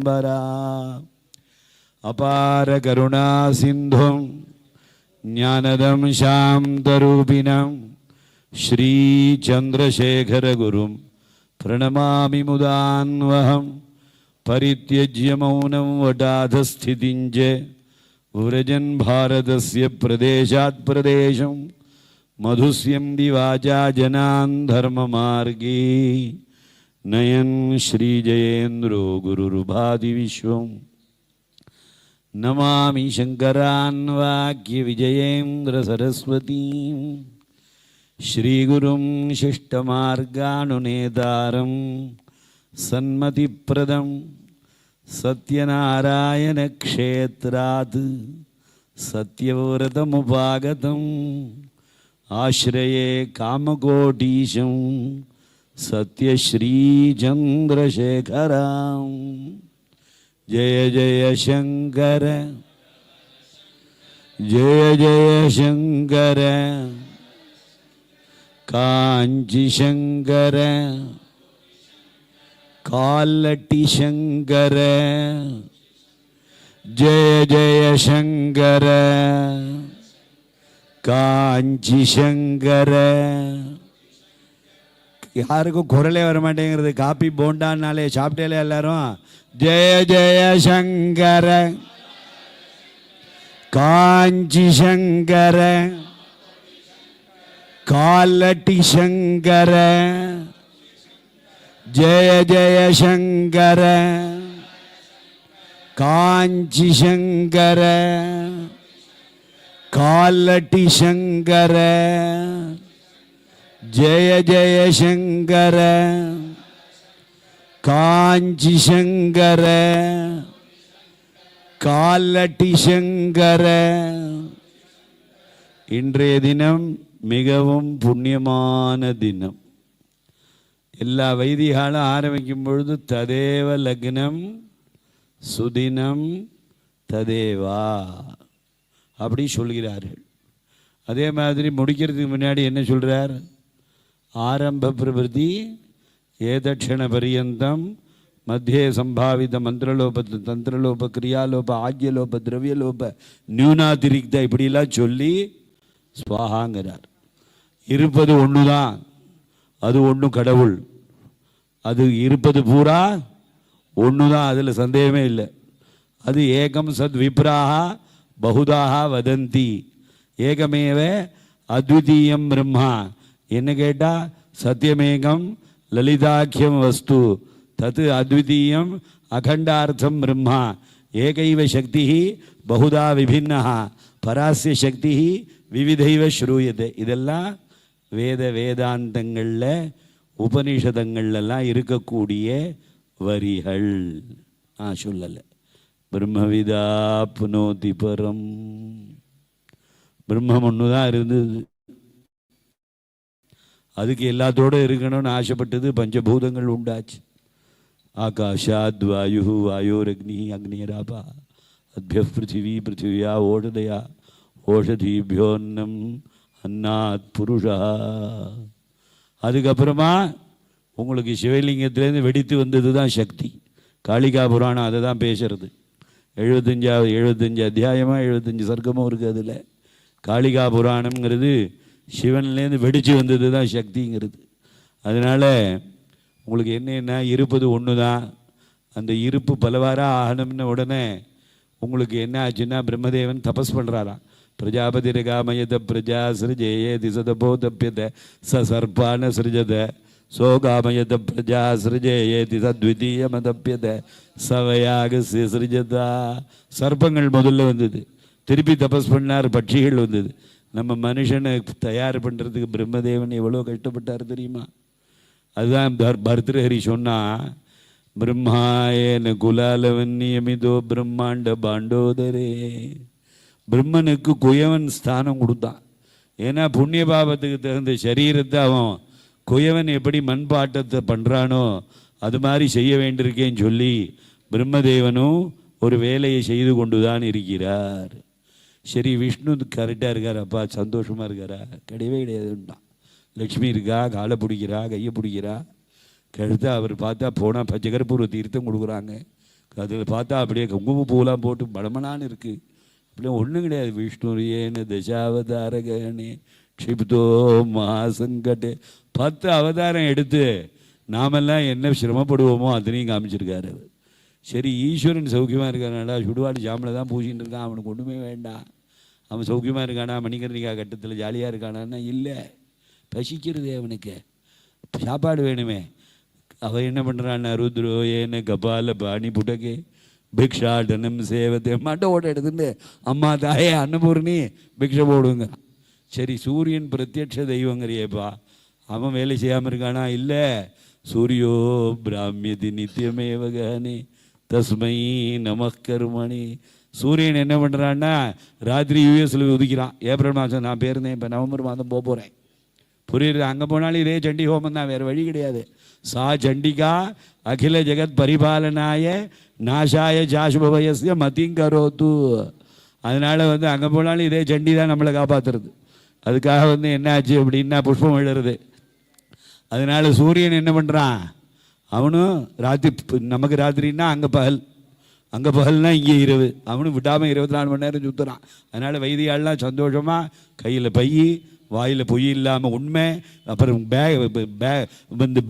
दिगंबरा अपार करुणा सिंधुं ज्ञानदं शान्तरूपिणं श्री चंद्रशेखर गुरुं प्रणमामि मुदान्वहं परित्यज्य मौनं वटाधस्थितिं च व्रजन् भारतस्य प्रदेशात् प्रदेशं मधुस्यं दिवाचा जनान् धर्ममार्गे नयन् श्रीजयेन्द्रो गुरुर्भाति विश्वं नमामि शङ्करान् वाक्यविजयेन्द्र सरस्वतीं श्रीगुरुं शिष्टमार्गानुनेतारं सन्मतिप्रदं सत्यनारायण क्षेत्रात् सत्यव्रतमुपागतम् आश्रये कामकोटीशं सत्यश्रीचन्द्रशेखरां जय जय शंकर जय जय शंकर कांची शंकर कालटी शंकर जय जय शंकर कांची शंकर யாருக்கும் குரலே வர மாட்டேங்கிறது. காப்பி போண்டான்னாலே சாப்பிட்டேலே எல்லாரும் ஜெய ஜெய சங்கர காஞ்சி சங்கர காலட்டி சங்கர जय जय शंकर कांची शंकर कालटी शंकर जय जय शंकर कांची शंकर कालटी शंकर இன்றைய தினம் மிகவும் புண்ணியமான தினம். எல்லா வைதிகாலும் ஆரம்பிக்கும் பொழுது ததேவ லக்னம் சுதினம் ததேவா அப்படி சொல்கிறார்கள். அதே மாதிரி முடிக்கிறதுக்கு முன்னாடி என்ன சொல்கிறார்? ஆரம்ப பிரபிருதி ஏதக்ஷண பரியந்தம் மத்தியே சம்பாவித மந்திரலோப தந்திரலோப கிரியாலோப ஆஜ்யலோப திரவியலோப நியூனாதிரிக்த இப்படிலாம் சொல்லி ஸ்வாகாங்கிறார். இருப்பது ஒன்று தான், அது ஒன்று கடவுள். அது இருப்பது பூரா ஒன்று தான், அதில் சந்தேகமே இல்லை. அது ஏகம் சத் விப்ராக பகுதாக வதந்தி ஏகமேவ அத்விதீயம் பிரம்மா. என்ன கேட்டால் சத்தியமேகம் லலிதாக்கியம் வஸ்து தத்து அத்விதீயம் அகண்டார்த்தம் பிரம்மா ஏகைவ சக்தி பகுதா விபின்னா பராசிய சக்தி விவிதைவ ஸ்ரூயதே. இதெல்லாம் வேதாந்தங்களில் உபனிஷதங்கள்லாம் இருக்கக்கூடிய வரிகள். சொல்லலை பிரம்மவிதா புனோதி பரம். பிரம்மம் ஒன்று தான் இருந்தது, அதுக்கு எல்லாத்தோடு இருக்கணும்னு ஆசைப்பட்டது. பஞ்சபூதங்கள் உண்டாச்சு. ஆகாஷாத் வாயு வாயோரக்னி அக்னிராபா அத்ய பிருத்திவி பிருத்திவியா ஓஷதயா ஓஷதீபியோன்னம் அன்னாத் புருஷா. அதுக்கப்புறமா உங்களுக்கு சிவலிங்கத்திலேருந்து வெடித்து வந்தது தான் சக்தி. காளிகா புராணம் அதை தான் பேசுறது. 75 அத்தியாயமாக 75 சர்க்கமும் இருக்குது. அதில் காளிகா புராணம்ங்கிறது சிவன்லேருந்து வெடித்து வந்தது தான் சக்திங்கிறது. அதனால் உங்களுக்கு என்னென்னா இருப்பது ஒன்று தான். அந்த இருப்பு பலவாறாக ஆகணும்னு உடனே உங்களுக்கு என்ன ஆச்சுன்னா பிரம்மதேவன் தபஸ் பண்ணுறாராம். பிரஜாபதி காமயத பிரஜா சிருஜேயே திசதபோ தப்பியத ச சர்ப்பான சிருஜத சோ காமயத பிரஜா சிருஜேயே திசத்விதீயமதப்பியத சவையாக சிருஜதா. சர்ப்பங்கள் முதல்ல வந்தது, திருப்பி தபஸ் பண்ணார், பட்சிகள் வந்தது. நம்ம மனுஷனை தயார் பண்ணுறதுக்கு பிரம்மதேவன் எவ்வளோ கஷ்டப்பட்டார் தெரியுமா? அதுதான் பர்திருஹரி சொன்னால் பிரம்மாயன குலாலவன்னியமிதோ பிரம்மாண்ட பாண்டோதரே. பிரம்மனுக்கு குயவன் ஸ்தானம் கொடுத்தான். ஏன்னா புண்ணிய பாபத்துக்கு தகுந்த சரீரத்தை அவன் குயவன் எப்படி மண்பாட்டத்தை பண்ணுறானோ அது மாதிரி செய்ய வேண்டியிருக்கேன்னு சொல்லி பிரம்மதேவனும் ஒரு வேலையை செய்து கொண்டு தான் இருக்கிறார். சரி, விஷ்ணு கரெக்டாக இருக்கார், அப்பா சந்தோஷமாக இருக்காரா? கிடையவே கிடையாதுன்ட்டான். லக்ஷ்மி இருக்கா, காலை பிடிக்கிறா, கையை பிடிக்கிறா. கழுத்தை அவர் பார்த்தா போனால் பச்சைகற்பூர்வ தீர்த்தம் கொடுக்குறாங்க, அதில் பார்த்தா அப்படியே குங்குமப்பூலாம் போட்டு படமனான்னு இருக்குது. அப்படியே ஒன்றும் கிடையாது. விஷ்ணு ஏன்னு தசாவதாரகனே க்ஷிப்தோ மகாசங்கட்டே 10 அவதாரம் எடுத்து நாமெல்லாம் என்ன சிரமப்படுவோமோ அத்தனையும் காமிச்சிருக்காரு. சரி, ஈஸ்வரன் சௌக்கியமாக இருக்கானாடா, சுடுவாடு ஜாமில் தான் பூசின்னு இருக்கான், அவனுக்கு ஒன்றுமே வேண்டாம். அவன் சௌக்கியமாக இருக்கானா, மணிகர்ணிகா கட்டத்தில் ஜாலியாக இருக்கானான்னா இல்லை, பசிக்கிறது அவனுக்கு, சாப்பாடு வேணுமே. அவன் என்ன பண்ணுறான்னா ருத்ரோ ஏன்னு கபால பாணி புட்டகே பிக்ஷாடனம் சேவத்தை மட்டை ஓட்ட எடுத்துட்டு அம்மா தாயே அன்னபூர்ணி பிக்ஷை போடுங்க. சரி, சூரியன் பிரத்யட்ச தெய்வங்கிறியேப்பா, அவன் வேலை செய்யாமல் இருக்கானா? இல்லை, சூரியோ பிராமியதி நித்தியமேவகனே தஸ்மை நமஸ்கர்மணி. சூரியன் என்ன பண்ணுறான்னா ராத்திரி யூஎஸில் உதிக்கிறான். ஏப்ரல் மாதம் நான் பேருந்தேன், இப்போ நவம்பர் மாதம் போகிறேன். புரியுது? அங்கே போனாலும் இதே சண்டி ஹோமம் தான், வேறு வழி கிடையாது. சா சண்டிகா அகில ஜெகத் பரிபாலனாய நாசாய ஜாசுபவயசிய மதிங்கரோத்து. அதனால் அங்கே போனாலும் இதே சண்டி தான் நம்மளை காப்பாற்றுறது. அதுக்காக என்னாச்சு அப்படின்னா புஷ்பம் விழுறது. அதனால் சூரியன் என்ன பண்ணுறான், அவனும் ராத்திரி, நமக்கு ராத்திரின்னா அங்கே பகல், அங்கே பகல்னா இங்கே இரவு. அவனும் விடாமல் 24 மணி நேரம் சுற்றுறான். அதனால் வைத்தியாலாம் சந்தோஷமாக கையில் பை, வாயில் பொய் இல்லாமல் உண்மை, அப்புறம்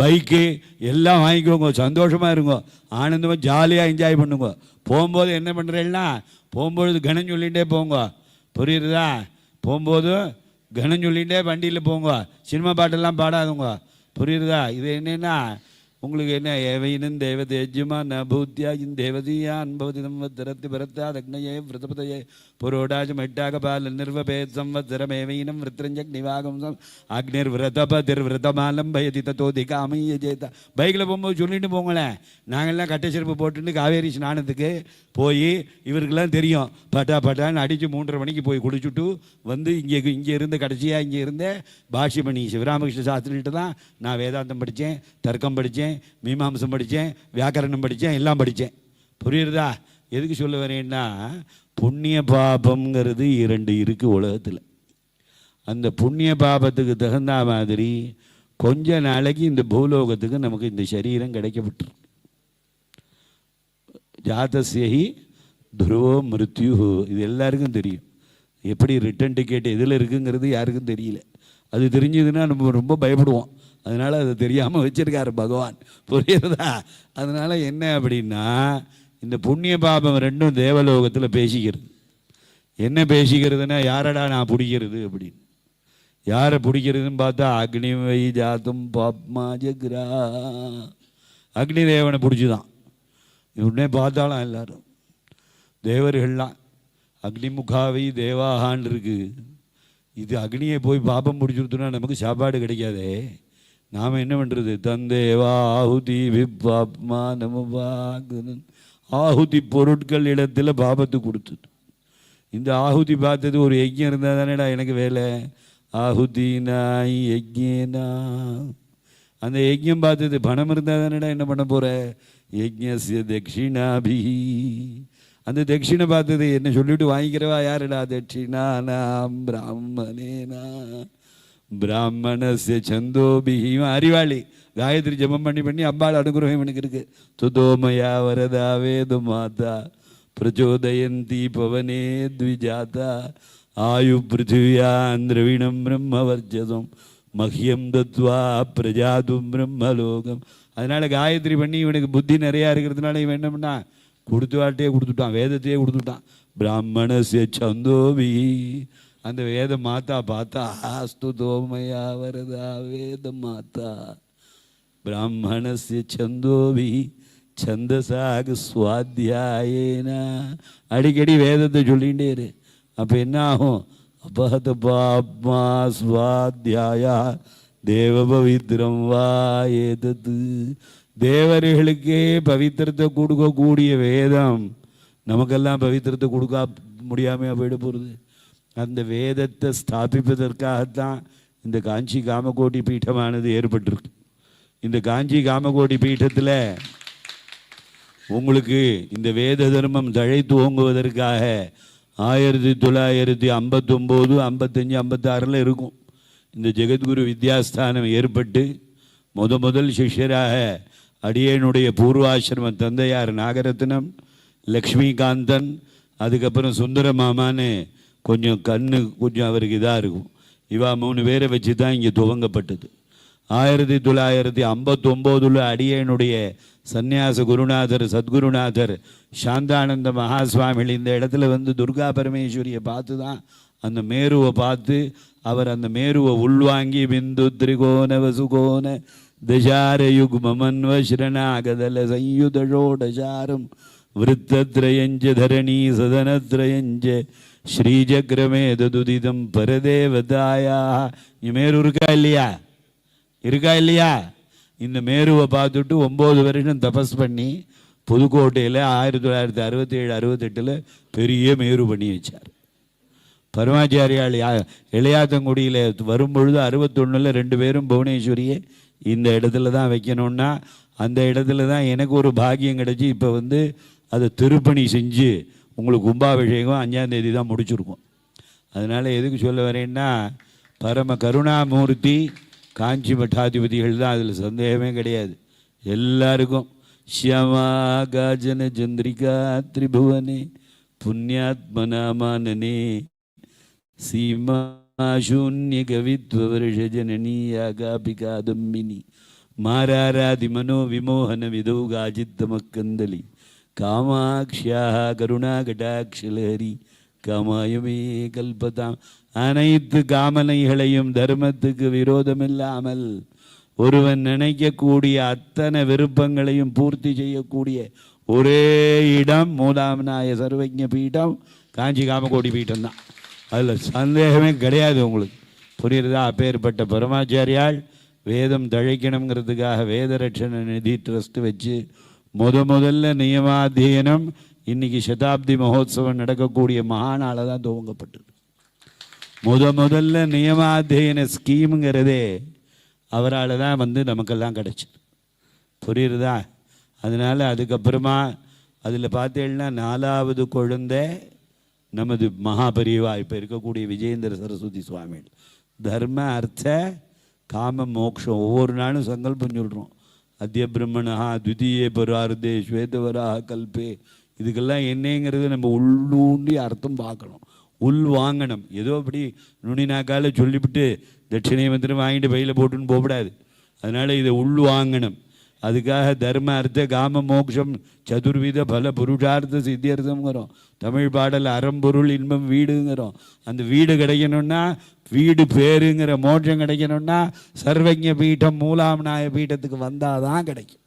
பைக்கு எல்லாம் வாங்கிக்கோங்க, சந்தோஷமாக இருங்க, ஆனந்தமாக ஜாலியாக என்ஜாய் பண்ணுங்க. போகும்போது என்ன பண்ணுறேன்னா, போகும்பொழுது கணம் சொல்லிகிட்டே போங்க. புரியுறதா? போகும்போது கணம் சொல்லிகிட்டே வண்டியில் போங்க, சினிமா பாட்டெல்லாம் பாடாதுங்க. புரியுறதா? இது என்னென்னா உங்களுக்கு என்ன, ஏவையினும் தேவதை எஜ்ஜுமா ந பூத்தியா இன் தேவதியா அன்பவதி சம்வத்சரத்தி பரத்தா தக்னயே விரதபதையே புரோடாஜம் எட்டாக பால நிர்வபேத் சம்வத்சரம் ஏவையினம் விருத்திரஞ்சக் நிவாகம் அக்னிர் விரதபதிர் விரதமாலம் பயதி தத்தோதிக அமைய ஜேதா. பைக்கில் போகும்போது சொல்லிட்டு போங்களேன். நாங்கள்லாம் கட்டை செருப்பு போட்டுட்டு காவேரி ஸ்நானத்துக்கு போய் இவருக்கெல்லாம் தெரியும், பட்டா பட்டான்னு அடித்து 3:30 மணிக்கு போய் குடிச்சுட்டு இங்கே இருந்து கடைசியாக இங்கே இருந்த பாஷ்யமணி சிவராமகிருஷ்ண சாஸ்திரிகிட்ட தான் நான் வேதாந்தம் படித்தேன், தர்க்கம் படித்தேன், மீமாம்சம் படித்தேன், வியாக்கரணம் படித்தேன், எல்லாம் படித்தேன். புரியுறதா? எதுக்கு சொல்ல வரேன்னா, புண்ணிய பாபம்ங்கிறது 2 இருக்குது உலகத்தில். அந்த புண்ணிய பாபத்துக்கு தகுந்த மாதிரி கொஞ்ச நாளைக்கு இந்த பூலோகத்துக்கு நமக்கு இந்த சரீரம் கிடைக்கப்பட்டு, ஜாதஸ்யஹி துருவோ மிருத்யு, இது எல்லாருக்கும் தெரியும். எப்படி ரிட்டன் டிக்கெட் எதில் இருக்குங்கிறது யாருக்கும் தெரியல. அது தெரிஞ்சதுன்னா நம்ம ரொம்ப பயப்படுவோம். அதனால் அது தெரியாமல் வச்சிருக்காரு பகவான். புரியுறதா? அதனால் என்ன அப்படின்னா, இந்த புண்ணிய பாபம் 2ம் தேவலோகத்தில் பேசிக்கிறது. என்ன பேசிக்கிறதுனா, யாரடா நான் பிடிக்கிறது அப்படின்னு. யாரை பிடிக்கிறதுன்னு பார்த்தா அக்னி வை ஜாத்தும் பாப்மா ஜக்ரா, அக்னி தேவனை பிடிச்சிதான். உடனே பார்த்தாலும் எல்லாரும் தேவர்கள்லாம் அக்னிமுகாவை தேவாகான் இருக்கு. இது அக்னியை போய் பாபம் பிடிச்சிருத்தோன்னா நமக்கு சாப்பாடு கிடைக்காதே. நாம் என்ன பண்ணுறது? தந்தேவா ஆகுதி விப்பாப்மா நமவா, ஆகுதி பொருட்கள் இடத்துல பாபத்து கொடுத்தது. இந்த ஆகுதி பார்த்தது ஒரு யஜ்யம் இருந்தால் தானேடா எனக்கு வேலை. ஆகுதி நாய் யஜ்யனா, அந்த யஜ்யம் பார்த்தது பணம் இருந்தால் தானேடா என்ன பண்ண போகிற. யஜ்யஸ்ய தட்சிணாபி, அந்த தட்சிணை பார்த்தது என்ன சொல்லிவிட்டு வாங்கிக்கிறவா யாருடா? தட்சிணா நாம் பிராமணேனா பிராமணஸ்ய சந்தோபிஹி. அறிவாளி, காயத்ரி ஜபம் பண்ணி அம்பாள் அனுகிரகம் எனக்கு இருக்கு. துதோமயா வரதா வேத மாதா பிரச்சோதயந்தி பவனே த்விஜாதா ஆயு பிருத்திவியான் திரவிணம் பிரம்மவர்ஜசம் மஹ்யம் தத்வா பிரஜாதும் பிரம்மலோகம். அதனால் காயத்ரி பண்ணி இவனுக்கு புத்தி நிறையா இருக்கிறதுனால இவன் என்ன பண்ணா, கொடுத்துவாட்டே கொடுத்துட்டான், வேதத்தையே கொடுத்துட்டான். பிராமணஸ்ய சந்தோபி, அந்த வேத மாதா பார்த்தா அஸ்து தோமயா வரதா வேத மாதா பிராமணஸ்ய சந்தோபி சந்தசாக சுவாத்தியாயேனா. அடிக்கடி வேதத்தை சொல்லிகிட்டே இரு. அப்போ என்ன ஆகும்? அபஹத பாப்மா சுவாத்தியாயா தேவ பவித்திரம் வா ஏதது. தேவர்களுக்கே பவித்திரத்தை கொடுக்கக்கூடிய வேதம் நமக்கெல்லாம் பவித்திரத்தை கொடுக்க முடியாமல் போயிட போகிறது. அந்த வேதத்தை ஸ்தாபிப்பதற்காகத்தான் இந்த காஞ்சி காமகோடி பீட்டமானது ஏற்பட்டிருக்கு. இந்த காஞ்சி காமகோடி பீட்டத்தில் உங்களுக்கு இந்த வேத தர்மம் தழைத்து ஓங்குவதற்காக 1959, 55, 56 இருக்கும் இந்த ஜெகத்குரு வித்யாஸ்தானம் ஏற்பட்டு முதல் சிஷ்யராக அடியேனுடைய பூர்வாசிரம தந்தையார் நாகரத்னம், லக்ஷ்மிகாந்தன், அதுக்கப்புறம் சுந்தர மாமான்னு கொஞ்சம் கொஞ்சம் அவருக்கு இதாக இருக்கும். இவா 3 பேரை வச்சு தான் இங்கே துவங்கப்பட்டது. 1959 அடியேனுடைய சந்நியாச குருநாதர் சத்குருநாதர் சாந்தானந்த மகாஸ்வாமிகள் இந்த இடத்துல வந்து துர்கா பரமேஸ்வரியை பார்த்து தான், அந்த மேருவை பார்த்து அவர் அந்த மேருவை உள்வாங்கி பிந்து திரிகோண வசுகோண தசாரயுக்மன்வஸ்ரணாகதல சயுதோடசாரம் விருத்தத்ரயஞ்ச தரணி சதனத்ரயஞ்ச ஸ்ரீஜக்ரமே ததுதிதம் பரதேவதாயா. மேரு இருக்கா இல்லையா? இருக்கா இல்லையா? இந்த மேருவை பார்த்துட்டு 9 வருஷம் தபஸ் பண்ணி புதுக்கோட்டையில் 1967-68 பெரிய மேரு பண்ணி வச்சார். பரமாச்சாரியால் இளையாத்தங்குடியில் வரும்பொழுது 61 2 பேரும் புவனேஸ்வரியை இந்த இடத்துல தான் வைக்கணும்னா, அந்த இடத்துல தான் எனக்கு ஒரு பாக்கியம் கிடச்சி இப்போ வந்து அதை திருப்பணி செஞ்சு உங்களுக்கு கும்பாபிஷேகம் 5ஆம் தேதி தான் முடிச்சுருக்கோம். அதனால் எதுக்கு சொல்ல வரேன்னா, பரம கருணாமூர்த்தி காஞ்சி மட்டாதிபதிகள் தான், அதில் சந்தேகமே கிடையாது. எல்லாருக்கும் ஷியாமா காஜன சந்திரிகா திரிபுவனே புண்ணியாத்மனாமானனே சீமா शून्य कवित्ववर्ष जननी यागापि कादम्बिनी माराराधि मनो विमोहन विदौ गाजित्तमक्कन्दली कामाक्ष्याः करुणाकटाक्षलहरी कामायमे कल्पताम्. அனைத்து காமனைகளையும் தர்மத்துக்கு விரோதமில்லாமல் ஒருவன் நினைக்கக்கூடிய அத்தனை விருப்பங்களையும் பூர்த்தி செய்யக்கூடிய ஒரே இடம் மூலாம்நாய சர்வஜ பீடம் காஞ்சி காமகோடி பீடம் தான். அதில் சந்தேகமே கிடையாது. உங்களுக்கு புரியுறதா? அப்பேற்பட்ட பரமாச்சாரியால் வேதம் தழைக்கணுங்கிறதுக்காக வேதரட்சண நிதி ட்ரஸ்ட் வச்சு முதல்ல நியமாத்தியனம் இன்னைக்கு சதாப்தி மகோத்சவம் நடக்கக்கூடிய மகாநாள தான் துவங்கப்பட்டது. முதல்ல நியமாத்தியன ஸ்கீமுங்கிறதே அவரால் தான் வந்து நமக்கெல்லாம் கிடச்சிது. புரியுறதா? அதனால் அதுக்கப்புறமா அதில் பார்த்தீங்கன்னா 4வது குழந்தை நமது மகாபரிவா இப்போ இருக்கக்கூடிய விஜயேந்திர சரஸ்வதி சுவாமிகள் தர்ம அர்த்த காம மோக்ஷம் ஒவ்வொரு நாளும் சங்கல்பம் சொல்கிறோம். அத்திய பிரம்மணா துதியே பரார்தே ஸ்வேதவரா கல்பே. இதுக்கெல்லாம் என்னங்கிறது நம்ம உள்ளூண்டி அர்த்தம் பார்க்கணும், உள் வாங்கணும். ஏதோ அப்படி நுனினாக்கால சொல்லிவிட்டு தட்சிணை மந்திரம் வாங்கிட்டு பையில் போட்டுன்னு போகக்கூடாது. அதனால் இதை உள் வாங்கணும். அதுக்காக தர்ம அர்த்த காம மோக்ஷம் சதுர்வித பல புருஷார்த்த சித்தியர்த்தம்ங்கிறோம். தமிழ் பாடல் அறம்பொருள் இன்பம் வீடுங்கிறோம். அந்த வீடு கிடைக்கணும்னா, வீடு பேருங்கிற மோட்சம் கிடைக்கணும்னா சர்வஜ பீட்டம் மூலாம்நாய பீட்டத்துக்கு வந்தால் தான் கிடைக்கும்.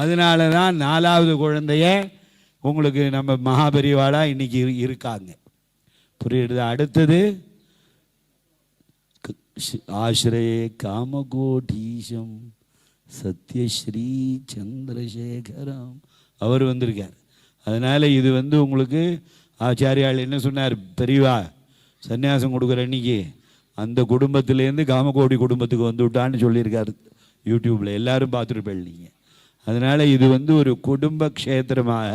அதனால தான் 4வது குழந்தைய உங்களுக்கு நம்ம மகாபரிவாளா இன்னைக்கு இருக்காங்க. புரியுது? அடுத்தது ஆசிரயே காமகோடீஷம் சத்யஸ்ரீ சந்திரசேகரம் அவர் வந்திருக்கார். அதனால் இது வந்து உங்களுக்கு ஆச்சாரியால் என்ன சொன்னார், பெரியவா சன்னியாசம் கொடுக்குற அன்னைக்கு அந்த குடும்பத்திலேருந்து காமகோடி குடும்பத்துக்கு வந்து விட்டான்னு சொல்லியிருக்காரு. யூடியூப்பில் எல்லாரும் பார்த்துருப்பேன் நீங்கள். அதனால் இது வந்து ஒரு குடும்ப க்ஷேத்திரமாக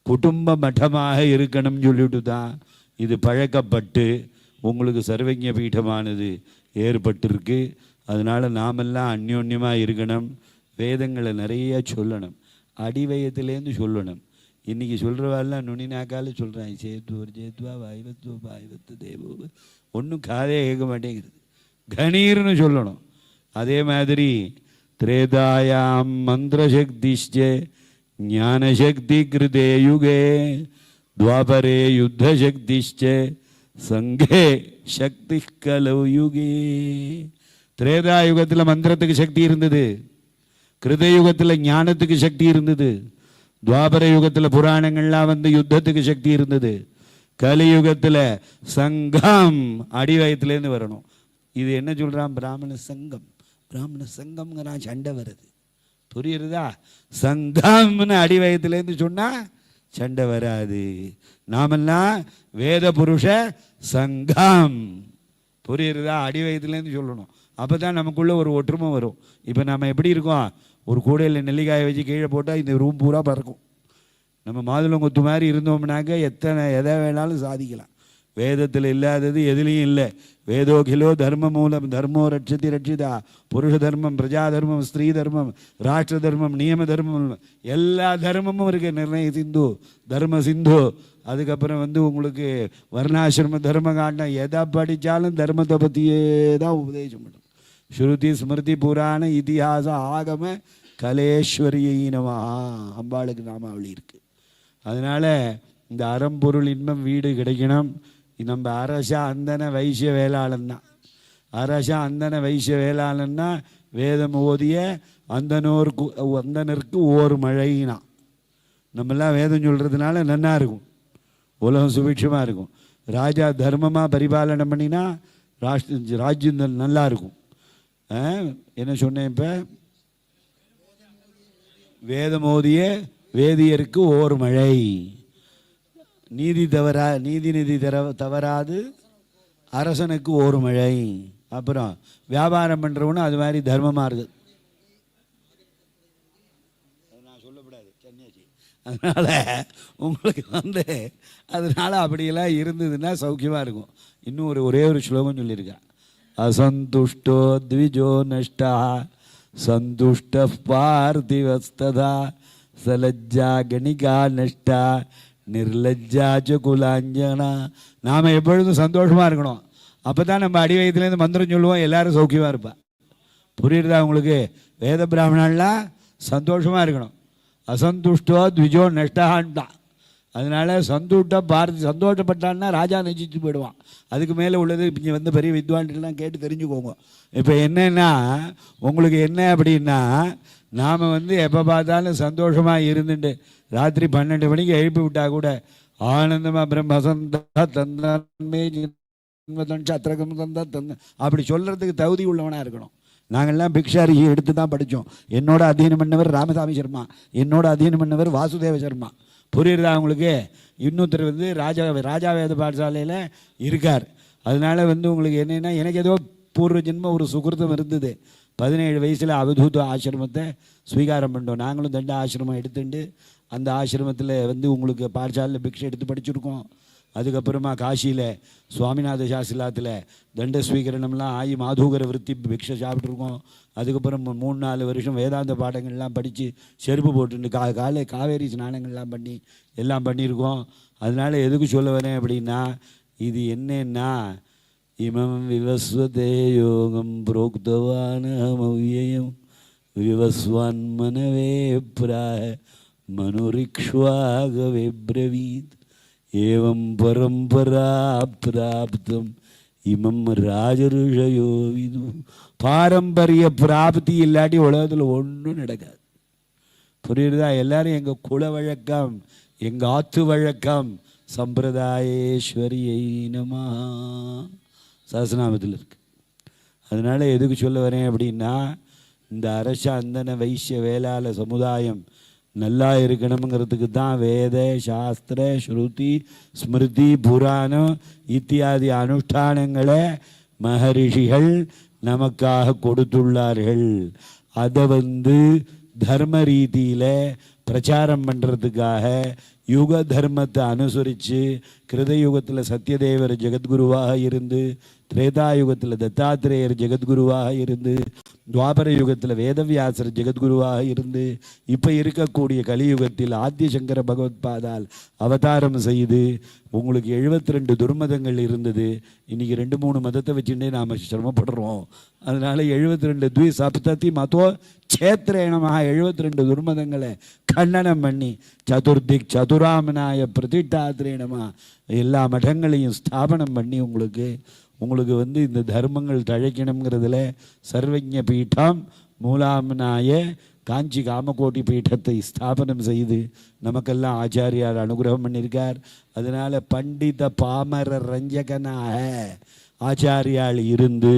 குடும்ப மட்டமாக இருக்கணும்னு சொல்லிவிட்டு தான் இது பழக்கப்பட்டு உங்களுக்கு சர்வஜ பீட்டமானது ஏற்பட்டிருக்கு. அதனால் நாமெல்லாம் அந்யோன்யமாக இருக்கணும். வேதங்களை நிறைய சொல்லணும், அடிவயத்திலேருந்து சொல்லணும். இன்றைக்கி சொல்கிறவாள்லாம் நுனினாக்கால சொல்கிறாங்க, சேத்துவர் சேத்துவா வாய்வத்துவ வாய்வத்து தேவோ, ஒன்றும் காதே கேட்க மாட்டேங்கிறது. கணீர்னு சொல்லணும். அதே மாதிரி திரேதாயாம் மந்திரசக்திஷ்ச ஞானசக்தி கிருதே யுகே துவாபரே யுத்தசக்திஷ்ச சங்கே சக்தி கலவு யுகே. திரேதா யுகத்தில் மந்திரத்துக்கு சக்தி இருந்தது, கிருத யுகத்தில் ஞானத்துக்கு சக்தி இருந்தது, துவாபர யுகத்தில் புராணங்கள்லாம் வந்து யுத்தத்துக்கு சக்தி இருந்தது, கலியுகத்தில் சங்கம் அடிவயத்திலேருந்து வரணும். இது என்ன சொல்கிறான், பிராமண சங்கம். பிராமண சங்கம்ங்கிறான், சண்டை வருது. புரியுறதா? சங்கம்னு அடிவயத்திலேருந்து சொன்னால் சண்டை வராது. நாமெல்லாம் வேத புருஷ சங்கம். புரியுறதா? அடிவயத்திலேருந்து சொல்லணும். அப்போ தான் நமக்குள்ளே ஒரு ஒற்றுமை வரும். இப்போ நம்ம எப்படி இருக்கோம், ஒரு கூடையில் நெல்லிக்காயை வச்சு கீழே போட்டால் இந்த ரூம் பூரா பறக்கும். நம்ம மாதுளங்கொத்து மாதிரி இருந்தோம்னாக்க எதை வேணாலும் சாதிக்கலாம். வேதத்தில் இல்லாதது எதுலேயும் இல்லை. வேதோகிலோ தர்ம மூலம் தர்மோ ரட்சதி ரட்சிதா, புருஷ தர்மம், பிரஜா தர்மம், ஸ்திரீ தர்மம், ராஷ்டிர தர்மம், நியம தர்மம், எல்லா தர்மமும் இருக்கு. நிர்ணய சிந்து, தர்ம சிந்து. அதுக்கப்புறம் உங்களுக்கு வர்ணாசிரம தர்ம காண்டம். எதை படித்தாலும் தர்மத்தை பற்றியே தான் உபதேசம் பண்ணும். ஸ்ருதி ஸ்மிருதி புராண இதிகாச ஆகம கலேஸ்வரியை நமஹ அம்பாளுக்கு நாமாவளி இருக்குது. அதனால் இந்த அறம்பொருள் இன்பம் வீடு கிடைக்கணும். நம்ம அரசா அந்தன வைசிய வேளாளன் தான். அரசா அந்தன வைசிய வேளாளன்னா வேதம் ஓதிய அந்தனருக்கு ஓர் மழைனா. நம்மெல்லாம் வேதம் சொல்கிறதுனால நன்னா இருக்கும், உலகம் சுபிட்சமாக இருக்கும். ராஜா தர்மமாக பரிபாலனை பண்ணினா ராஜ்யம் நல்லா இருக்கும். என்ன சொன்னேன் இப்போ? வேதமோதிய வேதியருக்கு ஓர் மழை. நீதி தவறாது அரசனுக்கு ஒரு மழை. அப்புறம் வியாபாரம் பண்ணுறவனும் அது மாதிரி தர்மமாக இருக்குது. நான் சொல்லக்கூடாது சன்னியாசி. அதனால் உங்களுக்கு அதனால் அப்படியெல்லாம் இருந்ததுன்னா சௌக்கியமாக இருக்கும். இன்னும் ஒரே ஒரு ஸ்லோகம் சொல்லியிருக்கேன். அசந்துஷ்டோ த்விஜோ நஷ்டா சந்துஷ்ட பார்த்திவஸ்ததா சலஜ்ஜா கணிகா நஷ்டா நிர்லஜ்ஜாச்ச குலாஞ்சனா. நாம் எப்பொழுதும் சந்தோஷமாக இருக்கணும். அப்போ தான் நம்ம அடி வயதுலேருந்து மந்திரம் சொல்லுவோம், எல்லோரும் சௌக்கியமாக இருப்பா. புரியுறதா உங்களுக்கு? வேத பிராமணன்லாம் சந்தோஷமாக இருக்கணும். அசந்துஷ்டோ த்விஜோ நஷ்டான்ட்டான். அதனால் சந்தோஷப்பட்டான்னா ராஜா நெஞ்சிட்டு போயிடுவான். அதுக்கு மேலே உள்ளது இங்கே பெரிய வித்வான்லாம் கேட்டு தெரிஞ்சுக்கோங்க. இப்போ என்னென்னா உங்களுக்கு என்ன அப்படின்னா, நாம் எப்போ பார்த்தாலும் சந்தோஷமாக இருந்துட்டு ராத்திரி 12 மணிக்கு எழுப்பி விட்டால் கூட ஆனந்தமாக பிரம்மசந்தா தந்தன்மே சத்திரகம் தந்தா தந்த அப்படி சொல்கிறதுக்கு தகுதி உள்ளவனாக இருக்கணும். நாங்கள்லாம் பிக்ஷாரி எடுத்து தான் படித்தோம். என்னோட அध्यயனம் பண்ணவர் ராமசாமி சர்மா, என்னோட அध्यயனம் பண்ணவர் வாசுதேவ சர்மா. புரியுறதா உங்களுக்கு? இன்னொருத்தர் ராஜா வேத பாடசாலையில் இருக்கார். அதனால் உங்களுக்கு என்னென்னா, எனக்கு ஏதோ பூர்வ ஜென்ம ஒரு சுகிருதம் இருந்தது. 17 வயசில் அவதூத ஆசிரமத்தை ஸ்வீகாரம் பண்ணிட்டோம். நாங்களும் தண்ட ஆசிரமம் எடுத்துட்டு அந்த ஆசிரமத்தில் உங்களுக்கு பாடசாலையில் பிக்ஷை எடுத்து படிச்சிருக்கோம். அதுக்கப்புறமா காசியில் சுவாமிநாத சாஸ்திரத்தில் தண்ட ஸ்வீகரணம்லாம் ஆகி மாதூகர விருத்தி பிக்ஷை சாப்பிட்ருக்கோம். அதுக்கப்புறம் 3-4 வருஷம் வேதாந்த பாடங்கள்லாம் படித்து செருப்பு போட்டுட்டு காவேரி ஸ்நானங்கள்லாம் பண்ணி எல்லாம் பண்ணியிருக்கோம். அதனால் எதுக்கு சொல்ல வரேன் அப்படின்னா, இது என்னன்னா, இமம் விவஸ்வதே யோகம் புரோக்தவானமவ்யயம் விவஸ்வான் மனவே பிராய மனுரிக்ஷ்வாகவே பிரவீத் ஏவம் பரம்பரா பிராப்தம் இமம் ராஜருஷயோ விது. பாரம்பரிய பிராப்தி இல்லாட்டி உலகத்தில் ஒன்றும் நடக்காது. புரியுறதா? எல்லாரும் எங்கள் குல வழக்கம், எங்கள் ஆத்து வழக்கம் சம்பிரதாயேஸ்வரியை நமஹ சஹஸ்ரநாமத்தில் இருக்கு. அதனால் எதுக்கு சொல்ல வரேன் அப்படின்னா, இந்த அரச அந்தன வைசிய வேளாள சமுதாயம் நல்லா இருக்கணுங்கிறதுக்கு தான் வேத சாஸ்திர ஸ்ருதி ஸ்மிருதி புராணம் இத்தியாதி அனுஷ்டானங்களை மகரிஷிகள் நமக்காக கொடுத்துள்ளார்கள். அதை தர்ம ரீதியில் பிரச்சாரம் பண்ணுறதுக்காக யுக தர்மத்தை அனுசரித்து கிருதயுகத்தில் சத்யதேவர் ஜெகத்குருவாக இருந்து, திரேதாயுகத்தில் தத்தாத்திரேயர் ஜெகத்குருவாக இருந்து, துவாபர யுகத்தில் வேதவியாசர் ஜெகத்குருவாக இருந்து, இப்போ இருக்கக்கூடிய கலியுகத்தில் ஆத்தியசங்கர பகவத்பாதால் அவதாரம் செய்து உங்களுக்கு 72 துர்மதங்கள் இருந்தது. இன்றைக்கி 2-3 மதத்தை வச்சுட்டே நாம் சிரமப்படுறோம். அதனால் 72 த்விசப்ததி மதோ சேத்திரேனமாக 72 துர்மதங்களை கண்டனம் பண்ணி சதுர்திக் சதுராமனாய பிரதிஷ்டாத்திரேனமாக எல்லா மடங்களையும் ஸ்தாபனம் பண்ணி உங்களுக்கு இந்த தர்மங்கள் தழைக்கணுங்கிறதுல சர்வஜ பீடம் மூலாமனாய காஞ்சி காமகோட்டி பீடத்தை ஸ்தாபனம் செய்து நமக்கெல்லாம் ஆச்சாரியார் அனுகிரகம் பண்ணியிருக்கார். அதனால் பண்டித பாமர ரஞ்சகனாக ஆச்சாரியால் இருந்து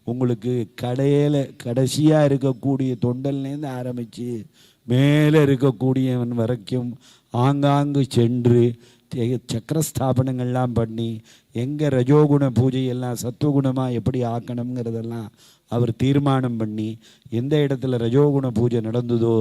உங்களுக்கு கடைசியாக இருக்கக்கூடிய தொண்டல்லேருந்து ஆரம்பித்து மேலே இருக்கக்கூடியவன் வரைக்கும் ஆங்காங்கு சென்று சக்கரஸ்தாபனங்கள்லாம் பண்ணி எங்கே ரஜோகுண பூஜையெல்லாம் சத்துவகுணமாக எப்படி ஆக்கணுங்கிறதெல்லாம் அவர் தீர்மானம் பண்ணி எந்த இடத்துல ரஜோகுண பூஜை நடந்ததோ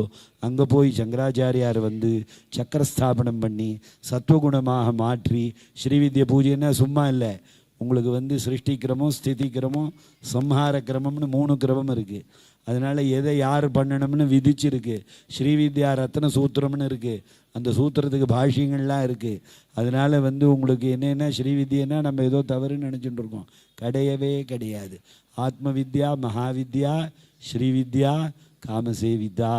அங்கே போய் சங்கராச்சாரியார் வந்து சக்கரஸ்தாபனம் பண்ணி சத்துவகுணமாக மாற்றி ஸ்ரீவித்ய பூஜைன்னா சும்மா இல்லை. உங்களுக்கு வந்து சிருஷ்டி கிரமம், ஸ்திதி கிரமம், சம்ஹார கிரமம்னு 3 கிரமம் இருக்குது. அதனால் எதை யார் பண்ணணும்னு விதிச்சிருக்கு. ஸ்ரீவித்யா ரத்ன சூத்திரம்னு இருக்குது, அந்த சூத்திரத்துக்கு பாஷ்யங்கள்லாம் இருக்குது. அதனால் வந்து உங்களுக்கு என்னென்னா ஸ்ரீவித்யன்னா நம்ம ஏதோ தவறுன்னு நினச்சிட்டு இருக்கோம். கிடையவே கிடையாது. ஆத்ம வித்யா, மகாவித்யா, ஸ்ரீவித்யா, காமசேவிதா.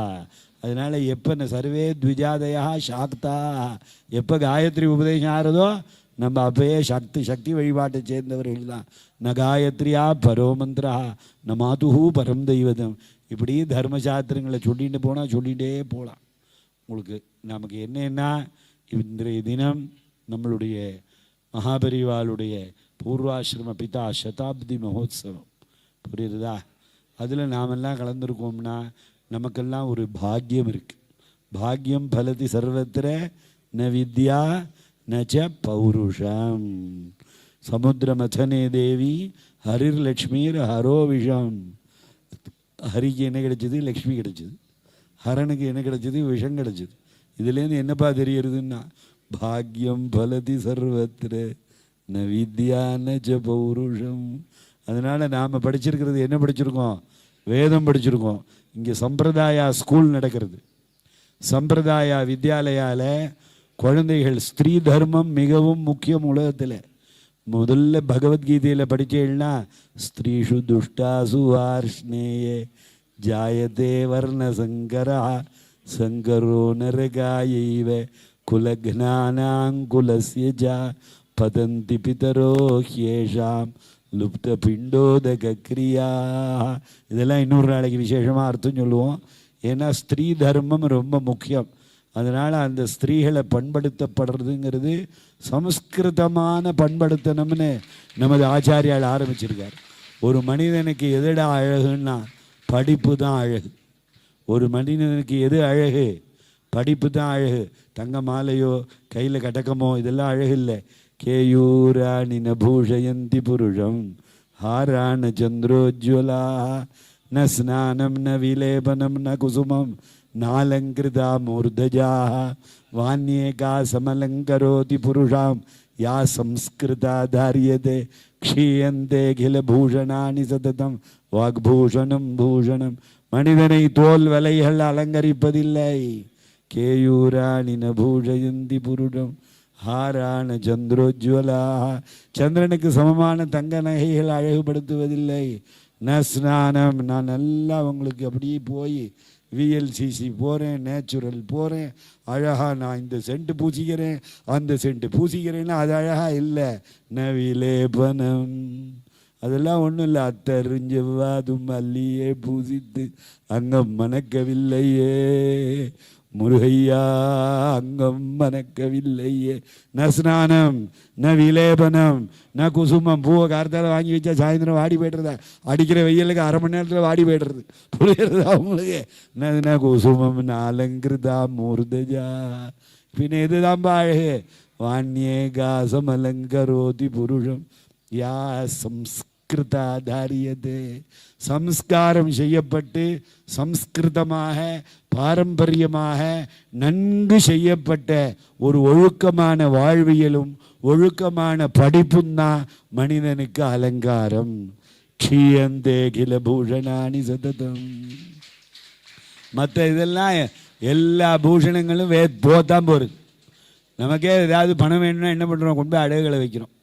அதனால் எப்போ சர்வே த்விஜாதயா சாக்தா, எப்போ காயத்ரி உபதேசம் ஆறுதோ நம்ம அப்பயே சக்தி வழிபாட்டை சேர்ந்தவர்கள் தான். ந காயத்ரியா பரோ மந்திரா ந மாதுஹூ பரம் தெய்வதம். இப்படி தர்மசாஸ்திரங்களை சொல்லிட்டு போனால் சொல்லிகிட்டே போகலாம். உங்களுக்கு நமக்கு என்னன்னா இன்றைய தினம் நம்மளுடைய மகாபரிவாளுடைய பூர்வாசிரம பிதா சதாப்தி மகோத்சவம், புரியுறதா? அதில் நாமெல்லாம் கலந்துருக்கோம்னா நமக்கெல்லாம் ஒரு பாக்கியம் இருக்குது. பாக்கியம் பலதி சர்வத்திர ந வித்யா நச்ச பௌருஷம். சமுத்திரமதனே தேவி ஹரிர் லக்ஷ்மீர் ஹரோ விஷம். ஹரிக்கு என்ன கிடைச்சிது? லக்ஷ்மி கிடைச்சிது. ஹரனுக்கு என்ன கிடைச்சிது? விஷம் கிடைச்சிது. இதுலேருந்து என்னப்பா தெரியறதுன்னா பாக்யம் பலதி சர்வத்திர ந வித்யா நச்ச பௌருஷம். அதனால் நாம் படிச்சிருக்கிறது என்ன படிச்சிருக்கோம்? வேதம் படிச்சிருக்கோம். இங்கே சம்பிரதாயா ஸ்கூல் நடக்கிறது. சம்பிரதாயா வித்யாலயாவில் குழந்தைகள் ஸ்திரீ தர்மம் மிகவும் முக்கியம் உலகத்தில். முதல்ல பகவத்கீதையில் படித்தேன்னா ஸ்திரீஷு துஷ்டாசு வார்ஷ்ணேயே ஜாயதே வர்ண சங்கரா சங்கரோ நரகாயைவ குலக்ஞானாங்குலஸ்ய ஜா பதந்தி பிதரோ ஹ்யேஷாம் லுப்த பிண்டோதக கிரியா. இதெல்லாம் இன்னொரு நாளைக்கு விசேஷமாக அர்த்தம் சொல்லுவோம். ஏன்னா ஸ்திரீ தர்மம் ரொம்ப முக்கியம். அதனால் அந்த ஸ்திரீகளை பண்படுத்தப்படுறதுங்கிறது சமஸ்கிருதமான பண்படுத்தணும்னு நமது ஆச்சாரியால் ஆரம்பிச்சிருக்கார். ஒரு மனிதனுக்கு எதுடா அழகுன்னா படிப்பு தான் அழகு. ஒரு மனிதனுக்கு எது அழகு? படிப்பு தான் அழகு. தங்க மாலையோ கையில் கடக்கமோ இதெல்லாம் அழகு இல்லை. கேயூராணி ந பூஷயந்தி புருஷம் ஹாராண சந்திரோஜ்வலா ந ஸ்நானம் ந விலேபனம் ந குசுமம் நாலங்கிருதா மூர்தஜா வான்யேகா சமலங்கரோதி புருஷாம் யா சம்ஸ்கிருதா தாரியதே க்ஷீயந்தே கில பூஷணானி சததம் வாக்பூஷணம் பூஷணம். மனிதனை தோல் வலைகள் அலங்கரிப்பதில்லை. கேயூராணி ந பூஷயந்தி புருஷம் ஹாரான சந்திரோஜ்வலா. சந்திரனுக்கு சமமான தங்க நகைகள் அழகுபடுத்துவதில்லை. ந ஸ்நானம், நான் நல்லா உங்களுக்கு அப்படியே போய் விஎல்சிசி போகிறேன், நேச்சுரல் போகிறேன், அழகாக நான் இந்த சென்ட்டு பூசிக்கிறேன் அந்த சென்ட்டு பூசிக்கிறேன்னா அது அழகாக இல்லை. நவிலேபனம் அதெல்லாம் ஒன்றும் இல்லை. அத்தறிஞ்சவாதும் மல்லியே பூசித்து அங்கம் மணக்கவில்லையே முருகையா அங்கம் மணக்கவில்லையே. ந ஸ்நானம் ந விலேபனம் ந குசுமம். பூவை காரத்தால் வாங்கி வச்சா சாயந்தரம் வாடி போய்டுறதா? அடிக்கிற வெயிலுக்கு 1/2 மணி நேரத்தில் வாடி போய்டுறது. புரியுறதா அவங்களுக்கு? ந குசுமம் ந அலங்கிருதா மூர்தஜா. பின்ன இதுதான்பா அழகு. வான்யேகா சமலங்கரோதி புருஷம் யா சம்ஸ்கிருதா தாரியதே. சம்ஸ்காரம் செய்யப்பட்டு சம்ஸ்கிருதமாக பாரம்பரியமாக நன்கு செய்யப்பட்ட ஒரு ஒழுக்கமான வாழ்வியலும் ஒழுக்கமான படிப்பும் தான் மனிதனுக்கு அலங்காரம். க்ஷீயந்தே கில பூஷணானி சததம். மற்ற இதெல்லாம் எல்லா பூஷணங்களும் போத்தான் போகிறது. நமக்கே ஏதாவது பணம் வேணும்னா என்ன பண்ணுறோம்? கொண்டு போய் அடகுகளை வைக்கிறோம்.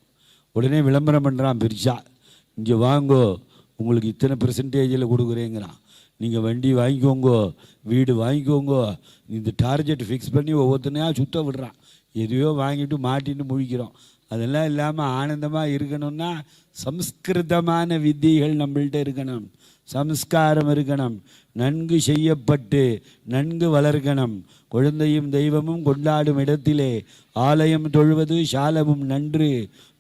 உடனே விளம்பரம் பண்ணுறான் பிரிச்சா, இங்கே வாங்கோ உங்களுக்கு இத்தனை பெர்சன்டேஜில் கொடுக்குறேங்கிறான். நீங்கள் வண்டி வாங்கிக்கோங்கோ, வீடு வாங்கிக்கோங்கோ. இந்த டார்கெட் ஃபிக்ஸ் பண்ணி ஒவ்வொருத்தனையாக சுத்த விடுறான். எதையோ வாங்கிட்டு மாட்டின்னு முழிக்கிறோம். அதெல்லாம் இல்லாமல் ஆனந்தமாக இருக்கணும்னா சம்ஸ்கிருதமான வித்தியைகள் நம்மள்கிட்ட இருக்கணும். சம்ஸ்காரம் இருக்கணும். நன்கு செய்யப்பட்டு நன்கு வளர்க்கணும். குழந்தையும் தெய்வமும் கொண்டாடும் இடத்திலே ஆலயம் தொழுவது சாலமும் நன்று.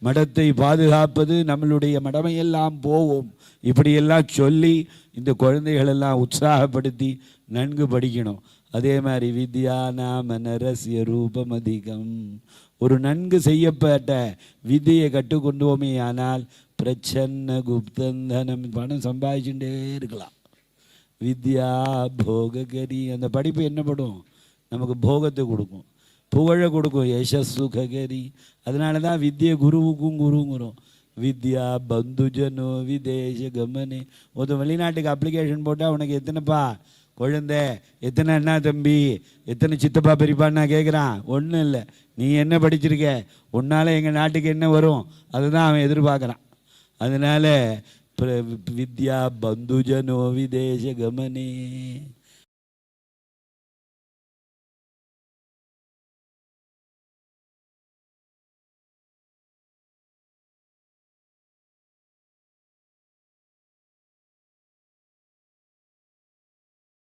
மடத்தை பாதுகாப்பது நம்மளுடைய மடமையெல்லாம் போவோம். இப்படியெல்லாம் சொல்லி இந்த குழந்தைகளெல்லாம் உற்சாகப்படுத்தி நன்கு படிக்கணும். அதே மாதிரி வித்யா நாம நரசிய ரூபம் அதிகம். ஒரு நன்கு செய்யப்பட்ட வித்தியை கற்றுக்கொண்டோமே ஆனால் பிரச்சன்ன குப்தந்தனம், பணம் சம்பாதிச்சுட்டே இருக்கலாம். வித்யா போககரி, அந்த படிப்பு என்ன படும்? நமக்கு போகத்தை கொடுக்கும், புகழை கொடுக்கும். யசசுகரி, அதனால தான் வித்யை குருவுக்கும் குருங்கிறோம். வித்யா பந்துஜனோ விதேச கமனே. ஒரு வெளிநாட்டுக்கு அப்ளிகேஷன் போட்டால் உனக்கு எத்தனைப்பா குழந்தை, எத்தனை அண்ணா தம்பி, எத்தனை சித்தப்பா பெரியப்பான்னா கேட்குறான். ஒன்றும் இல்லை, நீ என்ன படிச்சிருக்க, உன்னால் எங்கள் நாட்டுக்கு என்ன வரும், அதுதான் அவன் எதிர்பார்க்குறான். அதனால் வித்யா பந்துஜனோ விதேச கமனே.